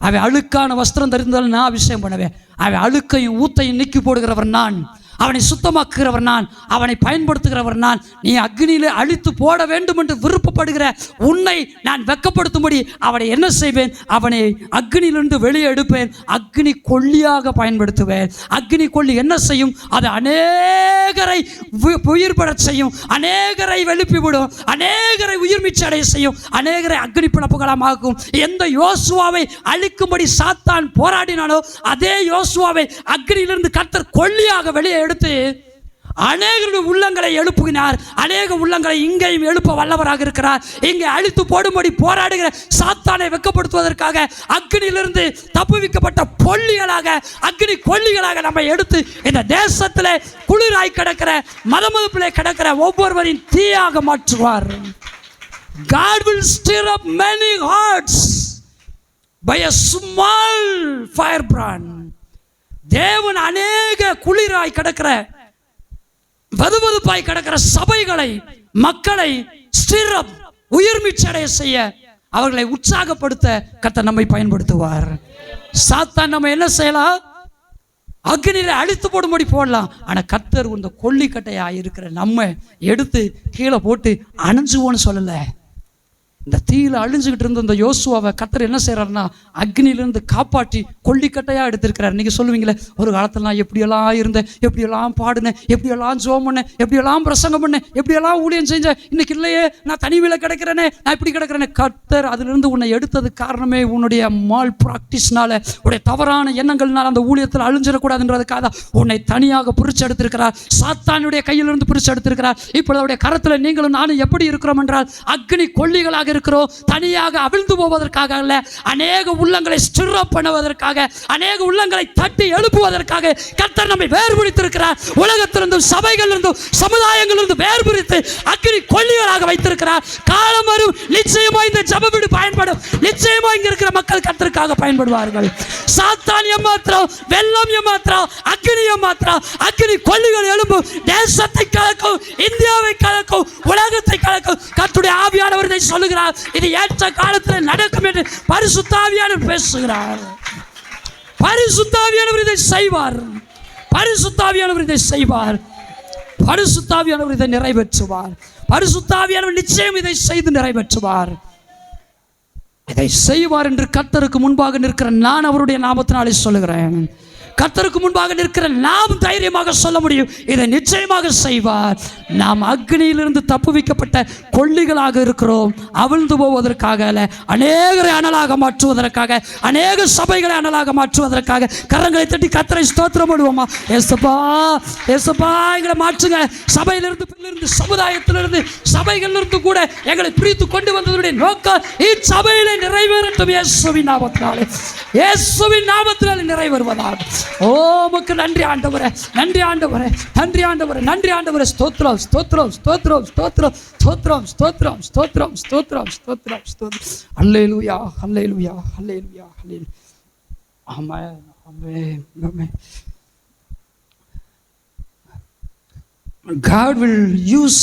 அவன் அழுக்கான வஸ்திரம் தரிந்தாலும் நான் அபிஷேகம் பண்ணுவேன். அவன் அழுக்கையும் ஊத்தையும் நீக்கி போடுகிறவர் நான், அவனை சுத்தமாக்குகிறவர் நான், அவனை பயன்படுத்துகிறவர் நான். நீ அக்னியிலே அழித்து போட வேண்டும் என்று விருப்பப்படுகிற உன்னை நான் வெட்கப்படுத்தும்படி அவனை என்ன செய்வேன்? அவனை அக்னியிலிருந்து வெளியே எடுப்பேன், அக்னி கொல்லியாக பயன்படுத்துவேன். அக்னி கொல்லி என்ன செய்யும்? அது அநேகரை உயிர் பெறச் செய்யும், அநேகரை எழுப்பிவிடும், அநேகரை உயிர் மீட்சி அடைய செய்யும், அநேகரை அக்னி பிளப்புகளமாக்கும். எந்த யோசுவாவை அழிக்கும்படி சாத்தான் போராடினானோ அதே யோசுவாவை அக்னியிலிருந்து கர்த்தர் கொல்லியாக வெளியே எடுத்து அநேகருடைய உள்ளங்களை எழுப்புகிறார். அநேக உள்ளங்களை இங்கேயும் எழுப்ப வல்லவராக இருக்கிறார். இங்கே அழித்து போடும்படி போராடுகிற சாத்தானை வெட்கப்படுத்துவதற்காக அக்னியிலிருந்து தப்புவிக்கப்பட்ட பொல்லிகளாக, அக்னி கொல்லிகளாக நம்ம எடுத்து இந்த தேசத்திலே குளிராய் கிடக்கிற மதமதுப்பிலே கிடக்கிற ஒவ்வொருவரின் தீயாக மாற்றுவார். God will stir up many hearts by a small firebrand. தேவன் அநேக குளிராய் கிடக்கிற வதுவதுப்பாய் கிடக்கிற சபைகளை, மக்களை ஸ்டிரப் உயிர் மீட்சி அடைய செய்ய, அவர்களை உற்சாகப்படுத்த கர்த்தர் நம்மை பயன்படுத்துவார். சாத்தான் நம்ம என்ன செய்யலாம்? அக்னியில அழித்து போடும்படி போடலாம். ஆனா கர்த்தர் இந்த கொல்லிக்கட்டையா இருக்கிற நம்ம எடுத்து கீழே போட்டு அணைஞ்சுவோன்னு சொல்லல. இந்த தீயில அழிஞ்சுக்கிட்டு இருந்த இந்த யோசுவாவை கர்த்தர் என்ன செய்யறாருன்னா அக்னியிலிருந்து காப்பாற்றி கொல்லிக்கட்டையா எடுத்திருக்கிறார். நீங்க சொல்லுவீங்களே, ஒரு காலத்துல நான் எப்படியெல்லாம் இருந்தேன், எப்படியெல்லாம் பாடினேன், எப்படியெல்லாம் ஜோம் பண்ணேன், எப்படியெல்லாம் பிரசங்கம் பண்ணேன், எப்படியெல்லாம் ஊழியம் செஞ்சேன், இன்னைக்கு இல்லையே நான் தனிமையில கிடக்கிறேனே, நான் இப்படி கிடக்கிறேனே. கர்த்தர் அதிலிருந்து உன்னை எடுத்தது காரணமே உன்னுடைய மால் பிராக்டிஸ்னால, உடைய தவறான எண்ணங்கள்னால அந்த ஊழியத்தில் அழிஞ்சிடக்கூடாதுன்றதுக்காக உன்னை தனியாக பிரிச்சு எடுத்திருக்கிறார். சாத்தானுடைய கையிலிருந்து பிரிச்சு எடுத்திருக்கிறார். இப்பொழுது அவருடைய கரத்துல நீங்களும் நானும் எப்படி இருக்கிறோம் என்றால் அக்னி கொல்லிகளாக இருக்கிறோம். தனியாக அவிழ்ந்து போவதற்காக அல்ல, அநேக உள்ளங்களை ஸ்டிர் அப் பண்ணுவதற்காக, அநேக உள்ளங்களை தட்டி எழுப்புவதற்காக கர்த்தர் நம்மை வேறுபிடித்திருக்கிறார். உலகத்திலிருந்தும் சபைகளிலிருந்தும் சமுதாயங்களிலிருந்து வேறுபிடித்து அக்னி கொல்லிகளாக வைத்திருக்கிறார். காலம் வரும், நிச்சயமா இந்த ஜெப வீடு பயன்படும். நிச்சயமா இங்க இருக்கிற மக்கள் கர்த்தருக்காக பயன்படுவார்கள். சாத்தான் ஏமாத்திரம், வெள்ளம் ஏமாத்திரம், அக்னி ஏமாத்திரம். அக்னி கொல்லிகள் எழும்பும், தேசத்தை கலக்கும், இந்தியாவை கலக்கும், உலகத்தை கலக்கும். கர்த்தருடைய ஆவியானவர் இதை சொல்லுகிறார். இது ஏற்ற காலத்தில் நடக்கும் என்று பரிசுத்த ஆவியானவர் பேசுகிறார். பரிசுத்த ஆவியானவர் இதை செய்வார். பரிசுத்த ஆவியானவர் இதை செய்வார். பரிசுத்த ஆவியானவர் இதை நிறைவேற்றுவார். பரிசுத்த ஆவியானவர் நிச்சயம் இதை செய்து நிறைவேற்றுவார். இதை செய்வார் என்று கர்த்தருக்கு முன்பாக நிற்கிற நான் அவருடைய நாமத்தினாலே சொல்லுகிறேன். கர்த்தருக்கு முன்பாக நிற்கிற நாம் தைரியமாக சொல்ல முடியும், இதை நிச்சயமாக செய்வார். நாம் அக்னியிலிருந்து தப்புவிக்கப்பட்ட கொல்லிகளாக இருக்கிறோம். அவிழ்ந்து போவதற்காக அல்ல, அநேகரை அனலாக மாற்றுவதற்காக, அநேக சபைகளை அனலாக மாற்றுவதற்காக. கரங்களை தட்டி கர்த்தரை ஸ்தோத்திரம் பண்ணுவோமா? ஏசப்பா, ஏசப்பா எங்களை மாற்றுங்க. சபையிலிருந்து, பிள்ளையிலிருந்து, சமுதாயத்திலிருந்து, சபைகளிலிருந்து கூட எங்களை பிரித்து கொண்டு வந்ததுடைய நோக்கம் இச்சபையிலே நிறைவேறட்டும். இயேசுவின் நாமத்தினாலே, இயேசுவின் நாமத்தினாலே நிறைவேறுவதாக. ஓ உமக்கு நன்றி ஆண்டவரே, நன்றி ஆண்டவரே, நன்றி ஆண்டவரே, நன்றி ஆண்டவரே. ஸ்தோத்திரம், ஸ்தோத்திரம், ஸ்தோத்திரம், ஸ்தோத்திரம், ஸ்தோத்திரம், ஸ்தோத்திரம், ஸ்தோத்திரம், ஸ்தோத்திரம், ஸ்தோத்திரம், ஸ்தோத்திரம். அல்லேலூயா, அல்லேலூயா, அல்லேலூயா, அல்லேலூயா. ஆமென், ஆமென், ஆமென். God will use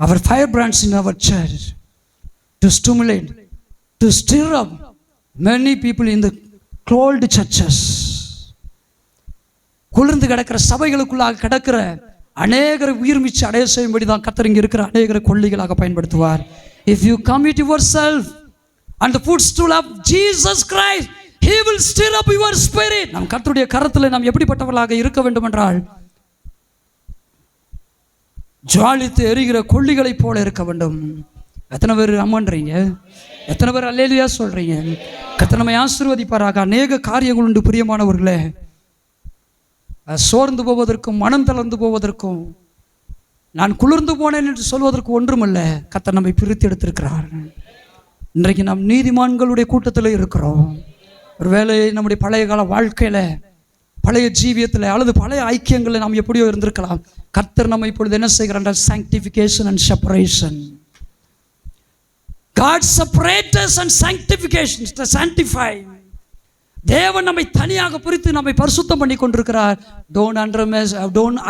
our firebrands in our church to stimulate, to stir up many people in the cold churches. குளிர்ந்து கிடக்கிற சபைகளுக்குள்ளாக கிடக்கிற அநேகரை உயிர் மிச்சு அடைய செய்யும்படி தான் கர்த்தர் இங்கே இருக்கிற அநேகரை கொல்லிகளாக பயன்படுத்துவார். If you commit yourself and the footstool of Jesus Christ, He will stir up your spirit. நம் கர்த்தருடைய கரத்தில் நாம் எப்படிப்பட்டவர்களாக இருக்க வேண்டும் என்றால் ஜுவாலித்து எரிகிற கொல்லிகளை போல இருக்க வேண்டும். எத்தனை பேர் அம்மன்றீங்க? எத்தனை பேர் அல்லேலூயா சொல்றீங்க? கர்த்தர் நம்மை ஆசீர்வதிப்பாராக. அநேக காரியங்கள் உண்டு பிரியமானவர்களே. சோர்ந்து போவதற்கும் மனம் தளர்ந்து போவதற்கும் நான் குளிர்ந்து போனேன் என்று சொல்வதற்கு ஒன்றுமல்ல. கர்த்தர் நம்மை பிரித்து எடுத்திருக்கிறார். இன்றைக்கு நாம் நீதிமான்களுடைய கூட்டத்தில் இருக்கிறோம். ஒருவேளை நம்முடைய பழைய கால வாழ்க்கையில, பழைய ஜீவியத்தில் அல்லது பழைய ஐக்கியங்களில் நாம் எப்படியோ இருந்திருக்கலாம். கர்த்தர் நம்ம இப்பொழுது என்ன செய்கிறார்? Sanctification and separation. God separates us and sanctification, to sanctify. தேவன் நம்மை தனியாக பிரித்து நம்மை பரிசுத்தம் பண்ணி கொண்டிருக்கிறார். Don't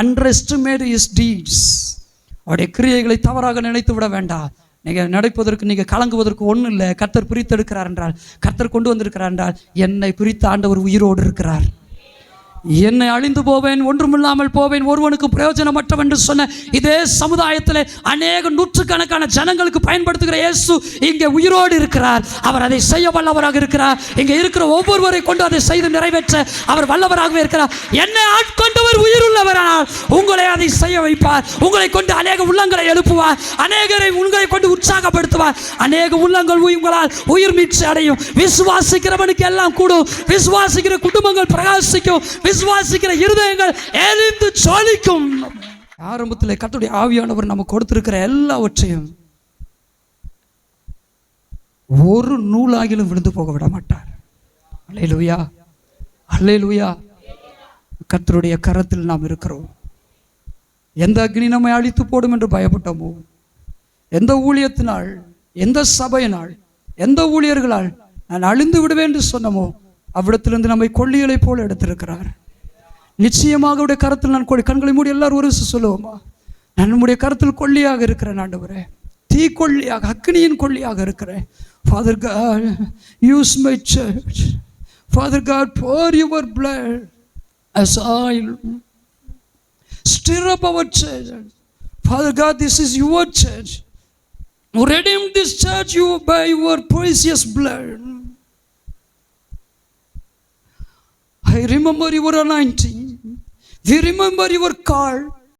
underestimate his deeds. அவருடைய கிரியைகளை தவறாக நினைத்து விட வேண்டாம். நீங்கள் நடப்பதற்கு, நீங்கள் கலங்குவதற்கு ஒன்றும் இல்லை. கர்த்தர் பிரித்து எடுக்கிறார் என்றால், கர்த்தர் கொண்டு வந்திருக்கிறார் என்றால், என்னை பிரித்த ஆண்டவர் உயிரோடு இருக்கிறார். என்னை அழிந்து போவேன், ஒன்றுமில்லாமல் போவேன், ஒருவனுக்கு பிரயோஜனமற்றவன் என்று சொன்ன இதே சமுதாயத்தில் அநேக நூற்றுக்கணக்கான ஜனங்களுக்கு பயன்படுத்துகிற இயேசு இங்கே உயிரோடு இருக்கிறார். அவர் அதை செய்ய வல்லவராக இருக்கிறார். இங்கே இருக்கிற ஒவ்வொருவரை கொண்டு அதை செய்து நிறைவேற்ற அவர் வல்லவராகவே இருக்கிறார். என்னை ஆட்கொண்டவர் உயிருள்ளவரானால் உங்களை அதை செய்ய வைப்பார். உங்களை கொண்டு அநேக உள்ளங்களை எழுப்புவார். அநேகரை உங்களை கொண்டு உற்சாகப்படுத்துவார். அநேக உள்ளங்கள் உங்களால் உயிர் மீட்சி அடையும். விசுவாசிக்கிறவனுக்கு எல்லாம் கூடும். விசுவாசிக்கிற குடும்பங்கள் பிரகாசிக்கும். விசுவாசிக்கிற இருதயங்கள் எரிந்து ஜொலிக்கும். ஆரம்பத்தில் கர்த்தருடைய ஆவியானவர் நமக்கு கொடுத்திருக்கிற எல்லாவற்றையும் ஒரு நூலாகிலும் விழுந்து போக விட மாட்டார். அல்லேலூயா, அல்லேலூயா. கர்த்தருடைய கரத்தில் நாம் இருக்கிறோம். எந்த அக்னி நம்மை அழித்து போடும் என்று பயப்பட்டோமோ, எந்த ஊழியத்தினால், எந்த சபையினால், எந்த ஊழியர்களால் நான் அழிந்து விடுவேன் என்று சொன்னமோ, அவ்விடத்திலிருந்து நம்மை கொல்லிகளை போல எடுத்திருக்கிறார். நிச்சயமாக அவருடைய கரத்தில் நான் கண்களை மூடி எல்லாரும் ஒரு சொல்லுவோமா? நான் நம்முடைய கரத்தில் கொல்லியாக இருக்கிறேன் ஆண்டவரே, தீ கொல்லியாக, அக்னியின் கொல்லியாக இருக்கிறேன். Father God, use my church Father God, pour your blood as oil. Stir up our church. Father God, this is your church. Redeem this church you by your precious blood. I remember your anointing. We remember your call.